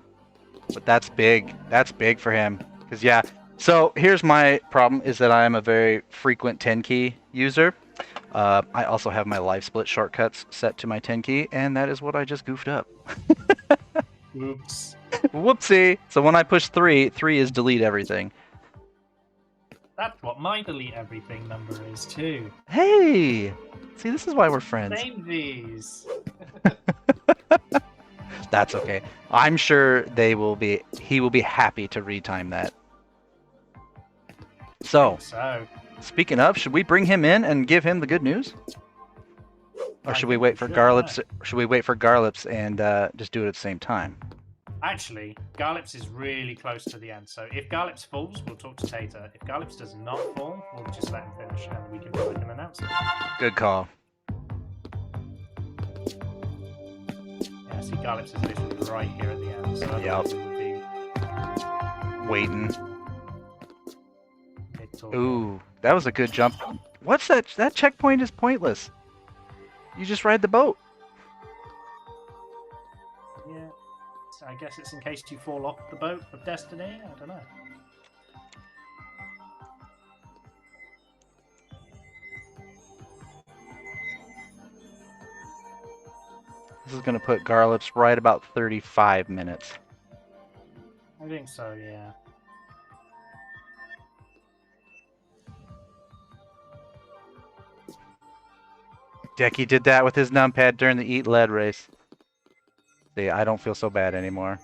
that's big. That's big for him. Because, yeah. So here's my problem is that I am a very frequent 10 key user. I also have my live split shortcuts set to my 10 key, and that is what I just goofed up. Oops. Whoopsie. So when I push 3, 3 is delete everything. That's what my delete everything number is too. Hey! See, this is why we're friends. Same these. That's okay. I'm sure he will be happy to retime that. So, speaking of, should we bring him in and give him the good news? Or should we wait for Garlips? Should we wait for Garlips and just do it at the same time? Actually, Garlips is really close to the end, so if Garlips falls, we'll talk to Tater. If Garlips does not fall, we'll just let him finish, and we can go back and announce it. Good call. Yeah, see, Garlips is literally right here at the end, so Yep. we would be Waiting. mid-talk. Ooh, that was a good jump. What's that? That checkpoint is pointless. You just ride the boat. Yeah, so I guess it's in case you fall off the boat of destiny. I don't know. This is going to put Garlips right about 35 minutes. I think so, yeah. Doggy did that with his numpad during the Eat Lead race. See, I don't feel so bad anymore.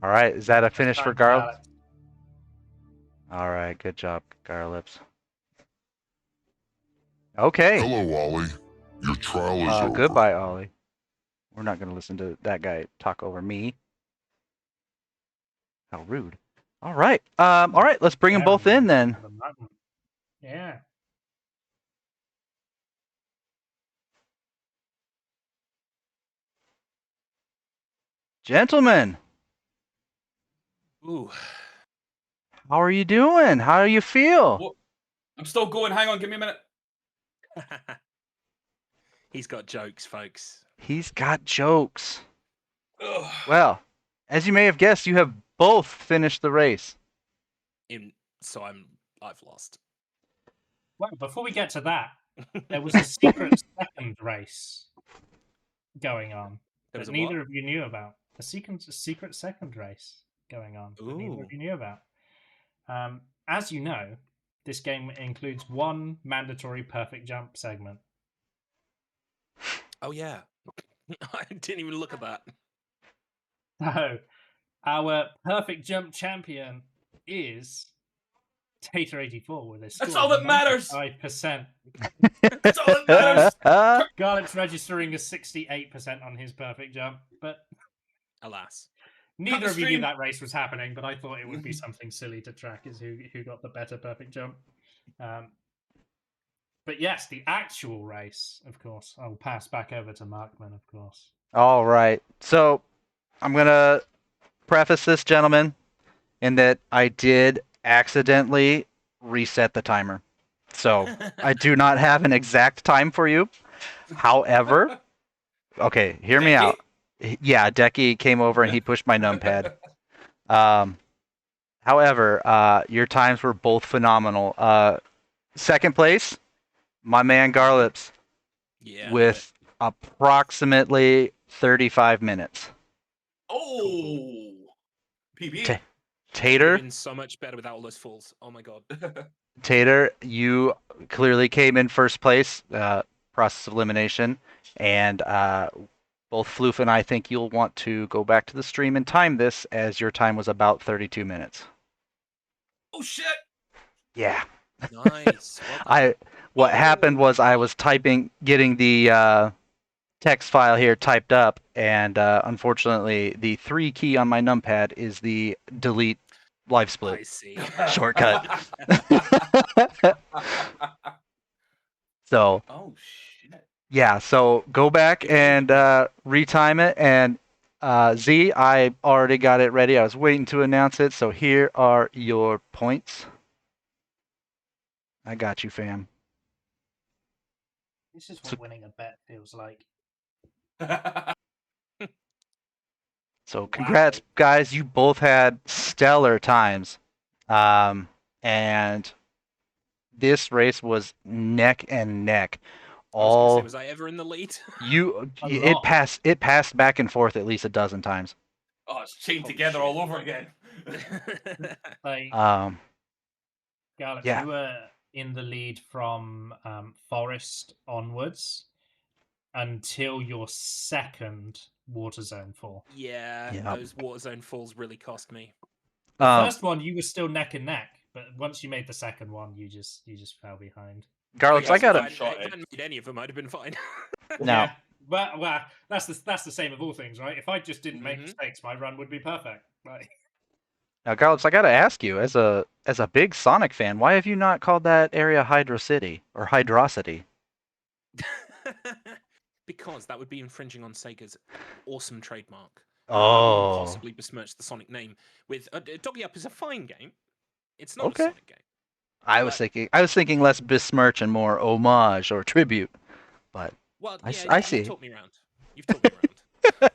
All right, is that a finish for Garlips? All right, good job, Garlips. Okay. Hello, Ollie. Your trial is over. Goodbye, Ollie. We're not going to listen to that guy talk over me. How rude. All right. All right, let's bring them both in then. Yeah. Gentlemen, Ooh. how are you doing? How do you feel? Well, I'm still going. Hang on, give me a minute. He's got jokes, folks. He's got jokes. Ugh. Well, as you may have guessed, you have both finished the race. So I've lost. Well, before we get to that, there was a secret second race going on that neither of you knew about. A secret second race going on that neither of you knew about. As you know, this game includes one mandatory perfect jump segment. Oh yeah. I didn't even look at that. So, our perfect jump champion is Tater84 with a score That's all that matters. 5%. That's all that matters. Garlips registering a 68% on his perfect jump, but alas, neither of you knew that race was happening. But I thought it would be something silly to track is who got the better perfect jump. But yes, the actual race, of course, I'll pass back over to Markman, of course. All right. So I'm going to preface this, gentlemen, in that I did accidentally reset the timer. So I do not have an exact time for you. However, okay, hear me out. Yeah, Doggy came over and he pushed my numpad. However, your times were both phenomenal. Second place, my man Garlips, with approximately 35 minutes. Oh, PB. Tater, been so much better without all those falls. Oh my god. Tater, you clearly came in first place, process of elimination, and both Floof and I think you'll want to go back to the stream and time this, as your time was about 32 minutes. Oh shit! Yeah. Nice. What happened was I was getting the text file here typed up, and unfortunately the 3 key on my numpad is the delete live split shortcut. So oh shit. Yeah, so go back and retime it, and Z, I already got it ready. I was waiting to announce it, so here are your points. I got you, fam. This is So- what winning a bet feels like. So congrats, Wow. guys. You both had stellar times. And this race was neck and neck. I was gonna say, All was I ever in the lead? A it lot. passed back and forth at least a dozen times. Oh, it's chained Holy together shit. all over again. Like, Um, Garlips, yeah. you were in the lead from Forest onwards until your second water zone fall. Yeah, Yep. those water zone falls really cost me. The Um, first one you were still neck and neck, but once you made the second one, you just fell behind. Garlips, Yeah, I so gotta. that- If I hadn't made any of them, I'd have been fine. Now, Yeah, well, that's the same of all things, right? If I just didn't make Mhm. mistakes, my run would be perfect. Right? now, Garlips, I gotta ask you, as a big Sonic fan, why have you not called that area Hydro City or Hydrocity? Because that would be infringing on Sega's awesome trademark. I wouldn't Oh, possibly besmirch the Sonic name with Doggy Up is a fine game. It's not okay. a Sonic game. I was thinking less besmirch and more homage or tribute. But Well, I yeah, I you've see. talked me around. You've talked me around.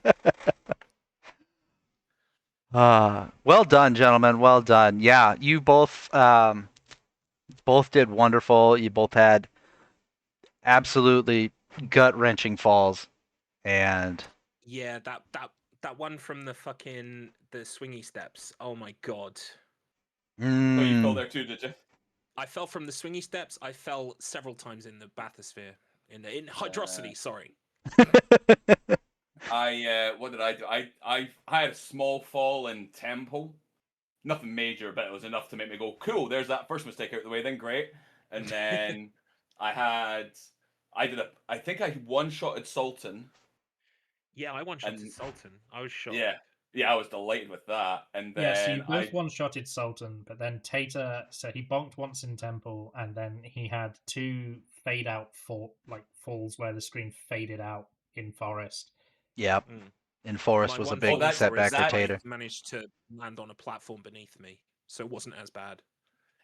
Well done, gentlemen. Well done. Yeah, you both did wonderful. You both had absolutely gut-wrenching falls, and Yeah, that one from the swingy steps. Oh my god. Oh, you fell mm, there too, did you? I fell from the swingy steps. I fell several times in the bathysphere. In hydrocity, sorry. What did I do? I had a small fall in tempo. Nothing major, but it was enough to make me go, cool, there's that first mistake out of the way, then great. And then I think I one-shotted Sultan. Yeah, I one-shotted And- Sultan. I was shocked. Yeah, I was delighted with that. And Yeah, so then you both one-shotted Sultan, but then Tater, so he bonked once in Temple, and then he had two fade-out falls where the screen faded out in Forest. yep. Mm. And Forest My was a one big fall in setback Forest, for I Tater. managed to land on a platform beneath me, so it wasn't as bad.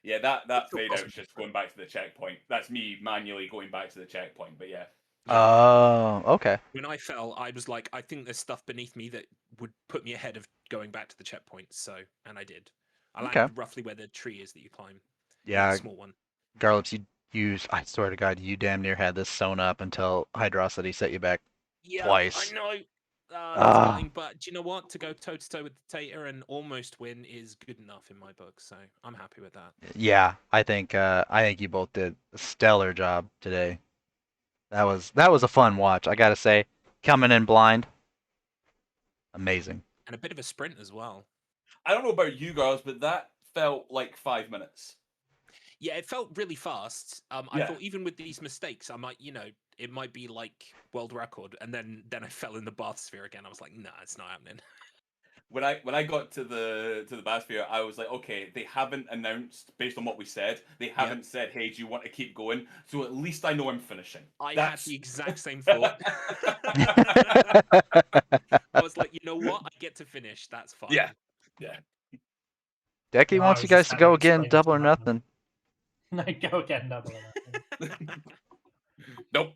yeah, that still fade cost out's me. just going back to the checkpoint. That's me manually going back to the checkpoint, but yeah. Oh, okay. When I fell, I was like, I think there's stuff beneath me that would put me ahead of going back to the checkpoint. So, and I did. I Okay. landed roughly where the tree is that you climb. Yeah, The small one. Garlips, I swear to God, you damn near had this sewn up until Hydrocity set you back Yeah, twice. I know. That's Ah. gutting, but do you know what? To go toe to toe with the Tater and almost win is good enough in my book. So I'm happy with that. Yeah, I think you both did a stellar job today. That was a fun watch, I gotta say. Coming in blind, amazing. And a bit of a sprint as well. I don't know about you guys, but that felt like 5 minutes. Yeah, it felt really fast. I Yeah. thought even with these mistakes, I might, it might be like world record. And then I fell in the bathysphere again. I was like, nah, it's not happening. When I got to the Bathysphere, I was like, okay, they haven't announced based on what we said. They haven't said, hey, do you want to keep going? So at least I know I'm finishing. I That's... had the exact same thought. I was like, you know what? I get to finish. That's fine. Yeah. Decky No, I wants was you guys just to sat go there again, explaining double or to Matt. nothing. No, go again, double or nothing. Nope.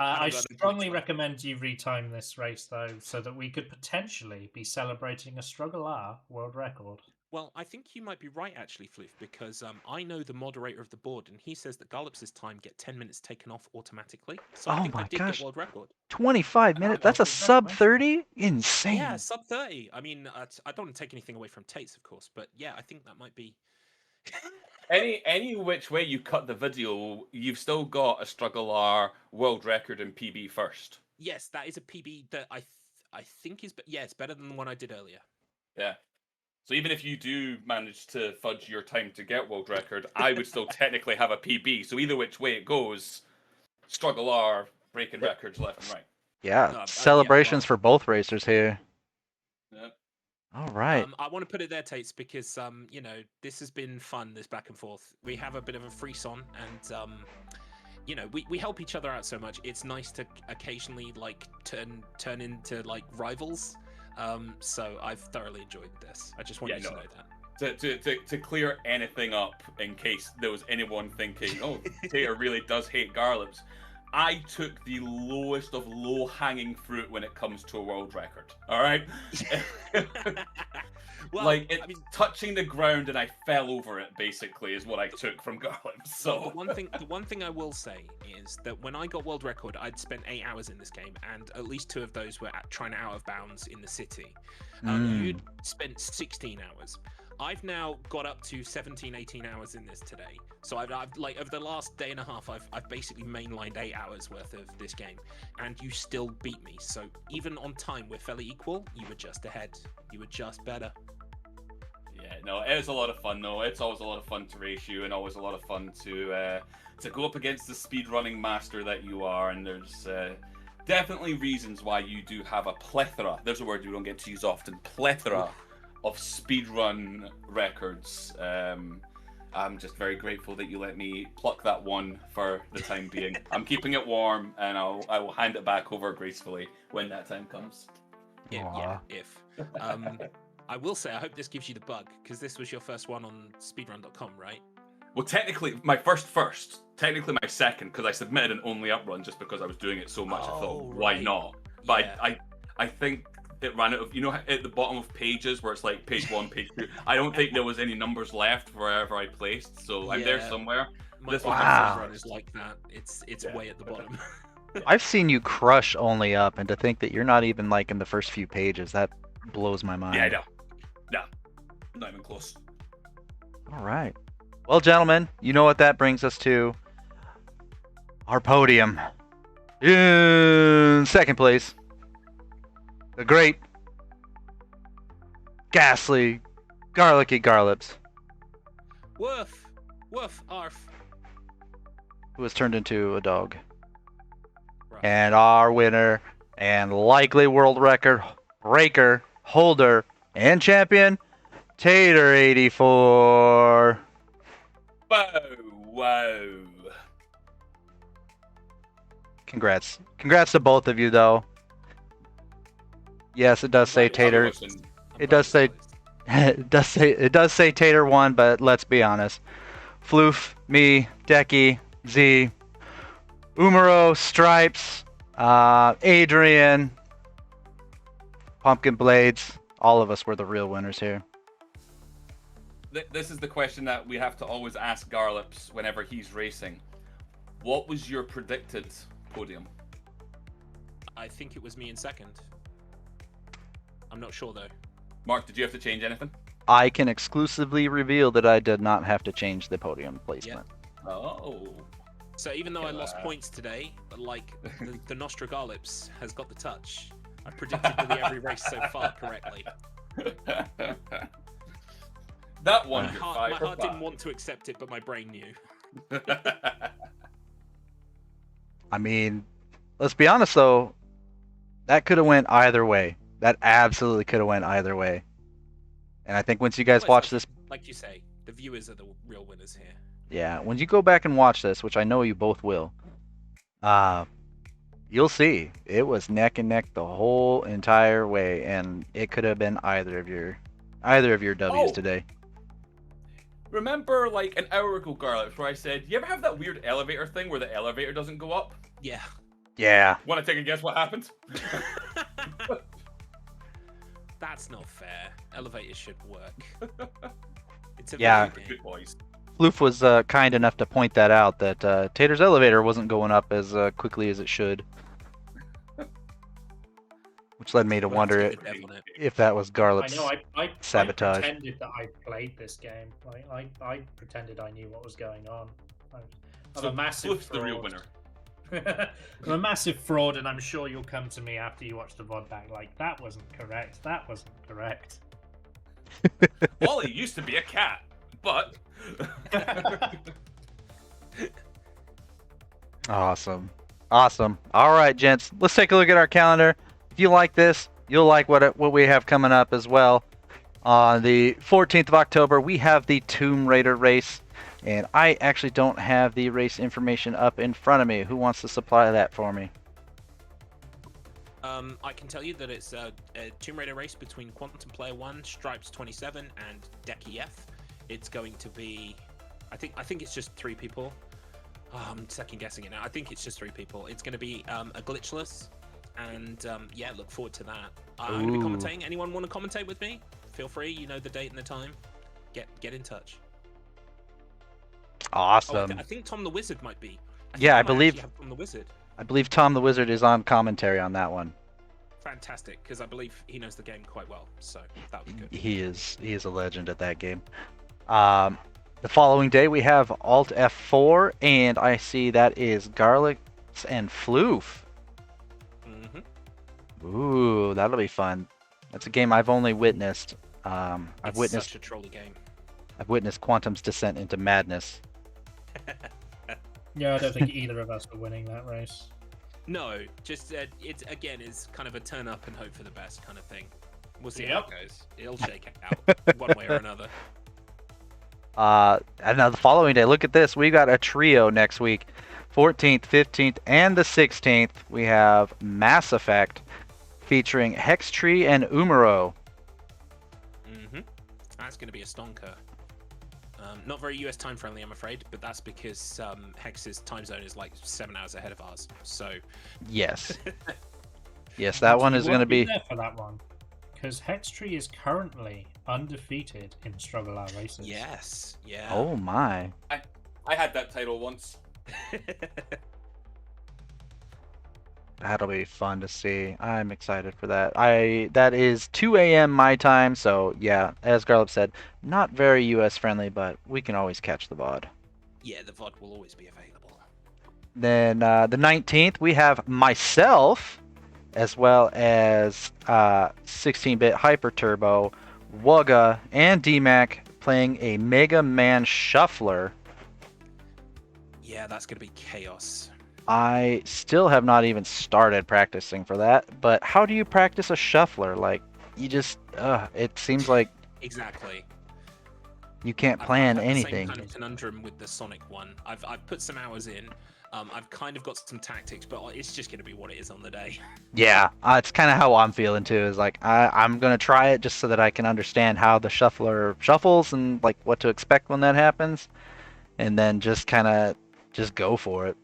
I don't got no strongly points left. recommend you retime this race, though, so that we could potentially be celebrating a StruggleR world record. Well, I think you might be right, actually, Floof, because I know the moderator of the board, and he says that Garlips' time get 10 minutes taken off automatically. So I Oh think I my did gosh. get world record. 25 minutes. That's a sub 30. Insane. Yeah, sub 30. I mean, I don't want to take anything away from Tate's, of course, but yeah, I think that might be. Any which way you cut the video, you've still got a StruggleR world record in PB first. Yes, that is a PB that I think is, yeah, it's better than the one I did earlier. Yeah. So even if you do manage to fudge your time to get world record, I would still technically have a PB. So either which way it goes, StruggleR breaking records left and right. Yeah, celebrations for both racers here. Yep. All right. I want to put it there, Tates, because this has been fun. This back and forth. We have a bit of a frisson, and we help each other out so much. It's nice to occasionally like turn into like rivals. So I've thoroughly enjoyed this. I just want you to know that. To clear anything up in case there was anyone thinking, oh, Tater really does hate Garlips. I took the lowest of low-hanging fruit when it comes to a world record. All right, Well, like it's I mean, touching the ground and I fell over it. Basically, is what I took from Garlips. So the one thing I will say is that when I got world record, I'd spent 8 hours in this game, and at least 2 of those were trying out of bounds in the city. You'd spent 16 hours. I've now got up to 17, 18 hours in this today. So I've like over the last day and a half, I've basically mainlined 8 hours worth of this game, and you still beat me. So even on time, we're fairly equal. You were just ahead. You were just better. yeah, no, it was a lot of fun though. It's always a lot of fun to race you, and always a lot of fun to go up against the speedrunning master that you are. And there's definitely reasons why you do have a plethora. There's a word you don't get to use often. Plethora of speedrun records. I'm just very grateful that you let me pluck that one for the time being. I'm keeping it warm, and I will hand it back over gracefully when that time comes. If. I will say, I hope this gives you the bug, because this was your first one on speedrun.com, right? Well, technically, my first. Technically, my second, because I submitted an only up run just because I was doing it so much. I thought, why not? But Yeah. I think it ran out of, you know, at the bottom of pages where it's like page 1, page 2. I don't think there was any numbers left wherever I placed, so I'm there Yeah. somewhere. My This first Wow. run is like that. It's Yeah. way at the bottom. I've seen you crush only up, and to think that you're not even like in the first few pages, that blows my mind. Yeah, I know. No, not even close. All right. Well, gentlemen, you know what that brings us to? Our podium. In second place, the great, ghastly, garlicky Garlips, Woof! Woof! Arf! who was turned into a dog. Right. And our winner and likely world record breaker, holder, and champion, Tater84. Wow. Congrats. Congrats to both of you, though. Yes, it does say Right, Tater. listen, I'm It does say biased. it does say Tater won, but let's be honest. Floof, me, Decky, Z, Umaro, Stripes, Adrian, Pumpkin Blades, all of us were the real winners here. This is the question that we have to always ask Garlips whenever he's racing. What was your predicted podium? I think it was me in second. I'm not sure though. Mark, did you have to change anything? I can exclusively reveal that I did not have to change the podium placement. Oh. So even though I lost Yeah. points today, like the Nostra Garlips has got the touch. I predicted nearly every race so far correctly. That one, My you're heart, 5 for didn't 5. want to accept it, but my brain knew. I mean, let's be honest though, that could have went either way. That absolutely could have went either way. And I think once you guys Well, watch it's this, like you say, the viewers are the real winners here. yeah, when you go back and watch this, which I know you both will, you'll see it was neck and neck the whole entire way, and it could have been either of your W's Oh. today. Remember, like an hour ago, Garlips, where I said, "You ever have that weird elevator thing where the elevator doesn't go up?" Yeah. Yeah. Want to take a guess what happened? That's not fair. Elevators should work. It's a Yeah. video game. Good boys. Floof was kind enough to point that out, that Tater's elevator wasn't going up as quickly as it should. Which led me to Well, wonder let's get the dev on it. if that was I Garlips. know. I sabotage. pretended that I played this game. I pretended I knew what was going on. I'm So a massive Floof's the real fraud. winner. I'm a massive fraud, and I'm sure you'll come to me after you watch the VOD back. Like, that wasn't correct. That wasn't correct. Wally used to be a cat, but Awesome. Awesome. All right, gents. Let's take a look at our calendar. If you like this, you'll like what we have coming up as well. On the 14th of October, we have the Tomb Raider race. And I actually don't have the race information up in front of me. Who wants to supply that for me? I can tell you that it's a Tomb Raider race between Quantum Player 1, Stripes 27, and Decky F. It's going to be, I think it's just 3 people. I'm second guessing it now. I think it's just 3 people. It's going to be a glitchless, and yeah, look forward to that. I'm going to be Ooh. commentating. Anyone want to commentate with me? Feel free. You know the date and the time. Get in touch. Oh, Awesome. I think Tom the Wizard might be. Yeah, I might believe- actually have Tom the Wizard. I believe Tom the Wizard is on commentary on that one. Fantastic, because I believe he knows the game quite well, so that would be good. He is a legend at that game. The following day we have Alt F4, and I see that is Garlips and Floof. Mm-hmm. Ooh, that'll be fun. That's a game I've only witnessed. I've It's witnessed such a trolly game. Quantum's descent into madness. Yeah, I don't think either of us are winning that race. No, just it's again is kind of a turn up and hope for the best kind of thing. We'll see Yep. how it goes. It'll shake out one way or another. And now the following day, look at this. We got a trio next week. 14th, 15th, and the 16th. We have Mass Effect featuring Hextree and Umaro. Mm-hmm. That's going to be a stonker. Not very US time friendly, I'm afraid, but that's because Hex's time zone is like 7 hours ahead of ours. So Yes. Yes, that one You is going to won't be. there for that one, because Hextree is currently undefeated in StruggleR races. yes, yeah. Oh my. I had that title once. That'll be fun to see. I'm excited for that. That is 2 a.m. my time, so yeah, as Garlips said, not very US friendly, but we can always catch the VOD. Yeah, the VOD will always be available. Then the 19th, we have myself, as well as 16-bit Hyper Turbo, Wugga, and DMAC playing a Mega Man Shuffler. Yeah, that's going to be chaos. I still have not even started practicing for that, but how do you practice a shuffler? Like, you just, it seems like Exactly. you can't I've plan had the anything. same kind of conundrum with the Sonic one. I've put some hours in. I've kind of got some tactics, but it's just going to be what it is on the day. Yeah, it's kind of how I'm feeling too. Is like I'm gonna try it just so that I can understand how the shuffler shuffles and like what to expect when that happens, and then just kind of just go for it.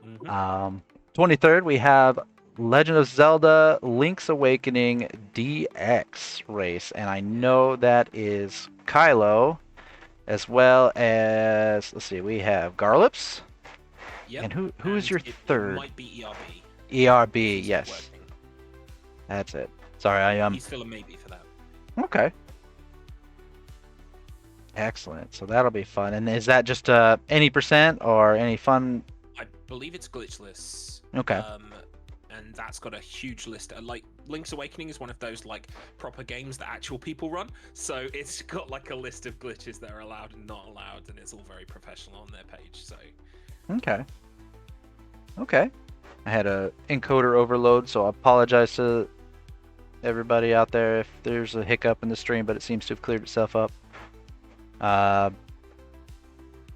Mhm. 23rd we have Legend of Zelda Link's Awakening DX race, and I know that is Kylo, as well as let's see, we have Garlips. Yep. And who is your it third? might be ERB. ERB, He's still yes, working. that's it. Sorry, I He's still a maybe for that. Okay. Excellent. So that'll be fun. And is that just any percent or any fun? I believe it's glitchless. Okay. And that's got a huge list. Like Link's Awakening is one of those like proper games that actual people run. So it's got like a list of glitches that are allowed and not allowed, and it's all very professional on their page. So Okay. Okay. I had a encoder overload, so I apologize to everybody out there if there's a hiccup in the stream, but it seems to have cleared itself up.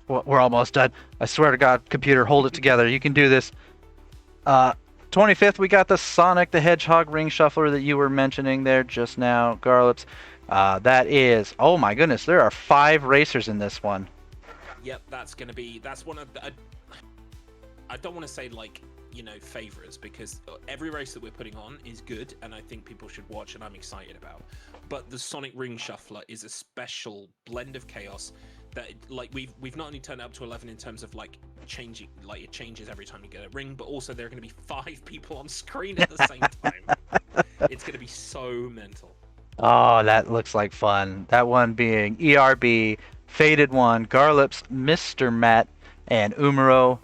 We're almost done. I swear to God, computer, hold it together. You can do this. 25th, we got the Sonic the Hedgehog ring shuffler that you were mentioning there just now, Garlips. That is, oh my goodness, there are 5 racers in this one. yep, that's one of the. I don't want to say like favorites, because every race that we're putting on is good and I think people should watch and I'm excited about. But the Sonic Ring Shuffler is a special blend of chaos that like we've not only turned up to 11 in terms of like changing, like it changes every time you get a ring, but also there are going to be 5 people on screen at the same time. It's going to be so mental. Oh, that looks like fun. That one being ERB, Faded One, Garlips, Mr. Matt, and Umaro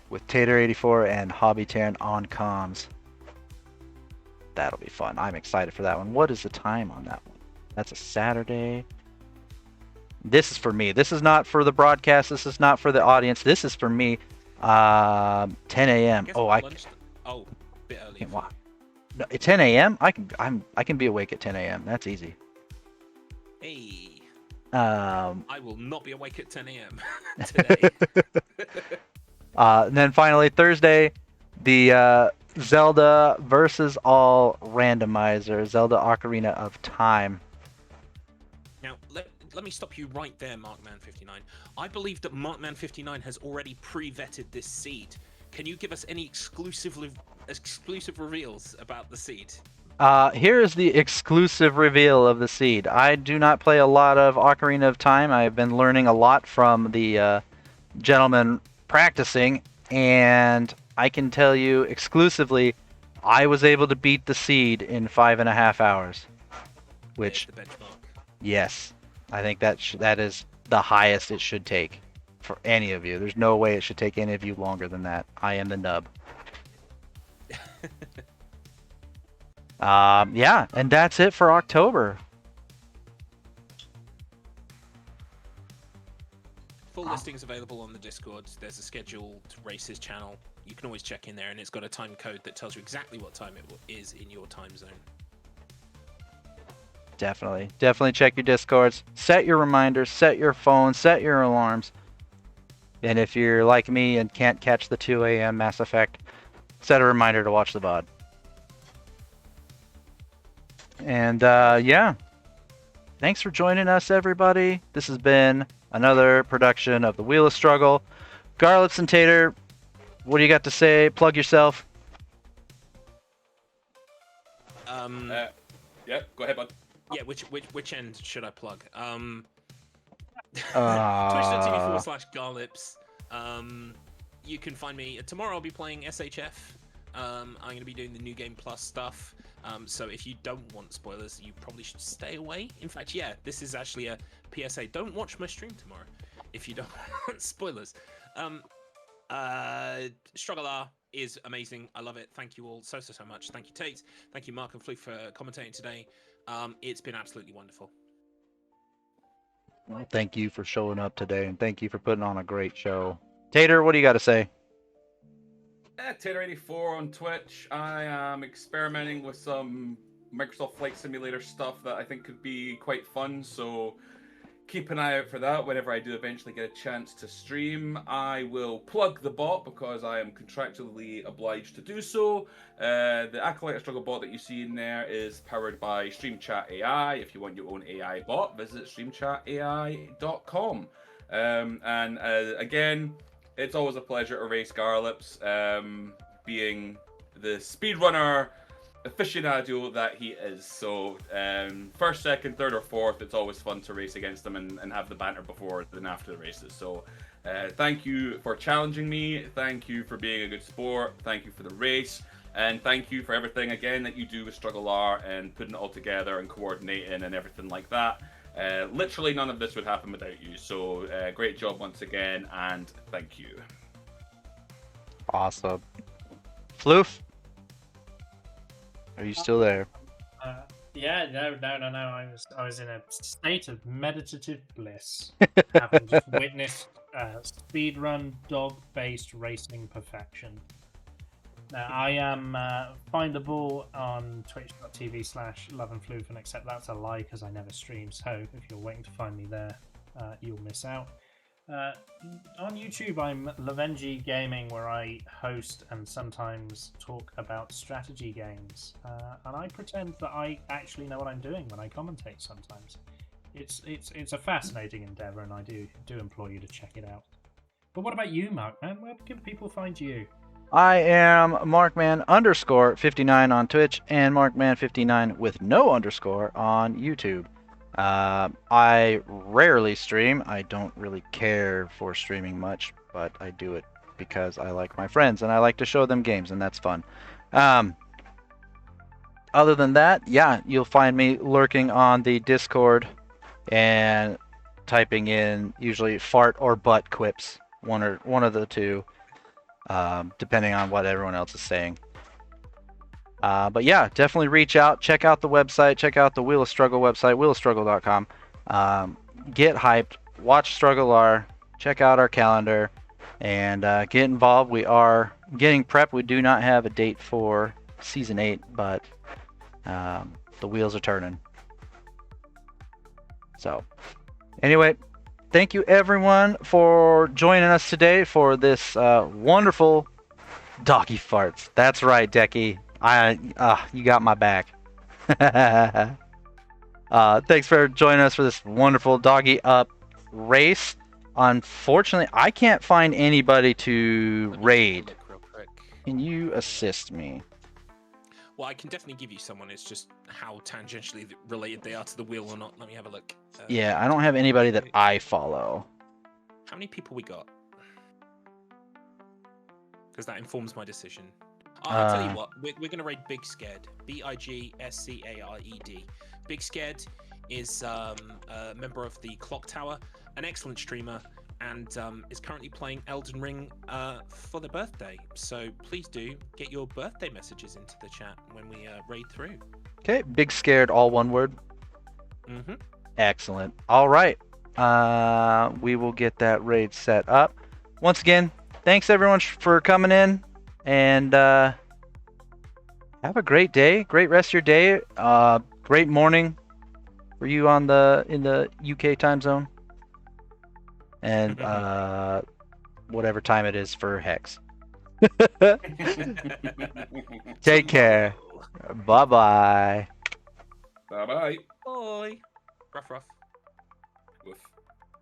with Tater84 and Hobby Taran on comms. That'll be fun. I'm excited for that one. What is the time on that one? That's a Saturday. This is for me. This is not for the broadcast. This is not for the audience. This is for me. 10 a.m. Guess Oh, a bit early. Wow. No, 10 a.m. I can be awake at 10 a.m. That's easy. Hey, Um, I will not be awake at 10 a.m. today. And then finally Thursday, the Zelda versus all randomizer, Zelda Ocarina of Time. Now, let me stop you right there, Markman59. I believe that Markman59 has already pre-vetted this seed. Can you give us any exclusive reveals about the seed? Here is the exclusive reveal of the seed. I do not play a lot of Ocarina of Time. I have been learning a lot from the gentleman practicing, and I can tell you exclusively, I was able to beat the seed in 5.5 hours. Which, the benchmark. Yes, I think that is the highest it should take for any of you. There's no way it should take any of you longer than that. I am the nub. Yeah, and that's it for October. Full listings available on the Discord. There's a scheduled races channel. You can always check in there, and it's got a time code that tells you exactly what time it is in your time zone. Definitely check your Discords. Set your reminders, set your phone, set your alarms. And if you're like me and can't catch the 2 a.m. Mass Effect, set a reminder to watch the VOD. And yeah, thanks for joining us, everybody. This has been another production of the Wheel of Struggle. Garlips and Tater, what do you got to say? Plug yourself. Yeah, go ahead, bud. Yeah, which end should I plug? Twitch.tv/Garlips. You can find me tomorrow. I'll be playing SHF. I'm going to be doing the New Game Plus stuff. So if you don't want spoilers, you probably should stay away. In fact, yeah, this is actually a PSA. Don't watch my stream tomorrow if you don't want spoilers. StruggleR is amazing. I love it. Thank you all so much. Thank you, Tate. Thank you, Mark and Fluke, for commentating today. It's been absolutely wonderful. Well, thank you for showing up today, and thank you for putting on a great show. Tater, what do you got to say? Tater84 on Twitch. I am experimenting with some Microsoft Flight Simulator stuff that I think could be quite fun, so keep an eye out for that. Whenever I do eventually get a chance to stream, I will plug the bot because I am contractually obliged to do so. The Acolyte Struggle bot that you see in there is powered by StreamChat AI. If you want your own AI bot, visit streamchatai.com. Again, it's always a pleasure to race Garlips, being the speedrunner aficionado that he is. So first, second, third, or fourth, it's always fun to race against him and have the banter before and after the races. So thank you for challenging me. Thank you for being a good sport. Thank you for the race. And thank you for everything again that you do with StruggleR and putting it all together and coordinating and everything like that. Literally none of this would happen without you. So great job once again, and thank you. Awesome. Floof? Are you still there? Yeah, no. I was in a state of meditative bliss, having just witnessed speedrun dog-based racing perfection. Now, I am findable on twitch.tv/loveandfloof, and except that's a lie because I never stream, so if you're waiting to find me there, you'll miss out. On YouTube, I'm Lavenji Gaming, where I host and sometimes talk about strategy games, and I pretend that I actually know what I'm doing when I commentate sometimes. It's a fascinating endeavor, and I do implore you to check it out. But what about you, Mark, man? Where can people find you? I am Markman_59 on Twitch and Markman59 with no underscore on YouTube. I rarely stream. I don't really care for streaming much, but I do it because I like my friends and I like to show them games, and that's fun. Other than that, yeah, you'll find me lurking on the Discord and typing in usually fart or butt quips, one of the two. Depending on what everyone else is saying. But yeah, definitely reach out. Check out the website. Check out the Wheel of Struggle website, wheelofstruggle.com. Get hyped. Watch StruggleR. Check out our calendar. And get involved. We are getting prepped. We do not have a date for Season 8, but the wheels are turning. So, anyway, thank you everyone for joining us today for this wonderful Doggy Farts. That's right, Decky. You got my back. Thanks for joining us for this wonderful Doggy Up race. Unfortunately, I can't find anybody to Let me take a raid. look real quick. Can you assist me? Well, I can definitely give you someone. It's just how tangentially related they are to the wheel or not. Let me have a look. Yeah, I don't have anybody that I follow. How many people we got? Because that informs my decision. I'll tell you what. We're going to raid Big Scared. Bigscared. Big Scared is a member of the Clock Tower, an excellent streamer, and is currently playing Elden Ring for their birthday. So please do get your birthday messages into the chat when we raid through. Okay, Big Scared, all one word. Mm-hmm. Excellent. All right. We will get that raid set up. Once again, thanks everyone for coming in, and have a great day. Great rest of your day. Great morning for you in the UK time zone, and whatever time it is for Hex. Take care. Bye bye. Bye bye. Bye. Ruff ruff.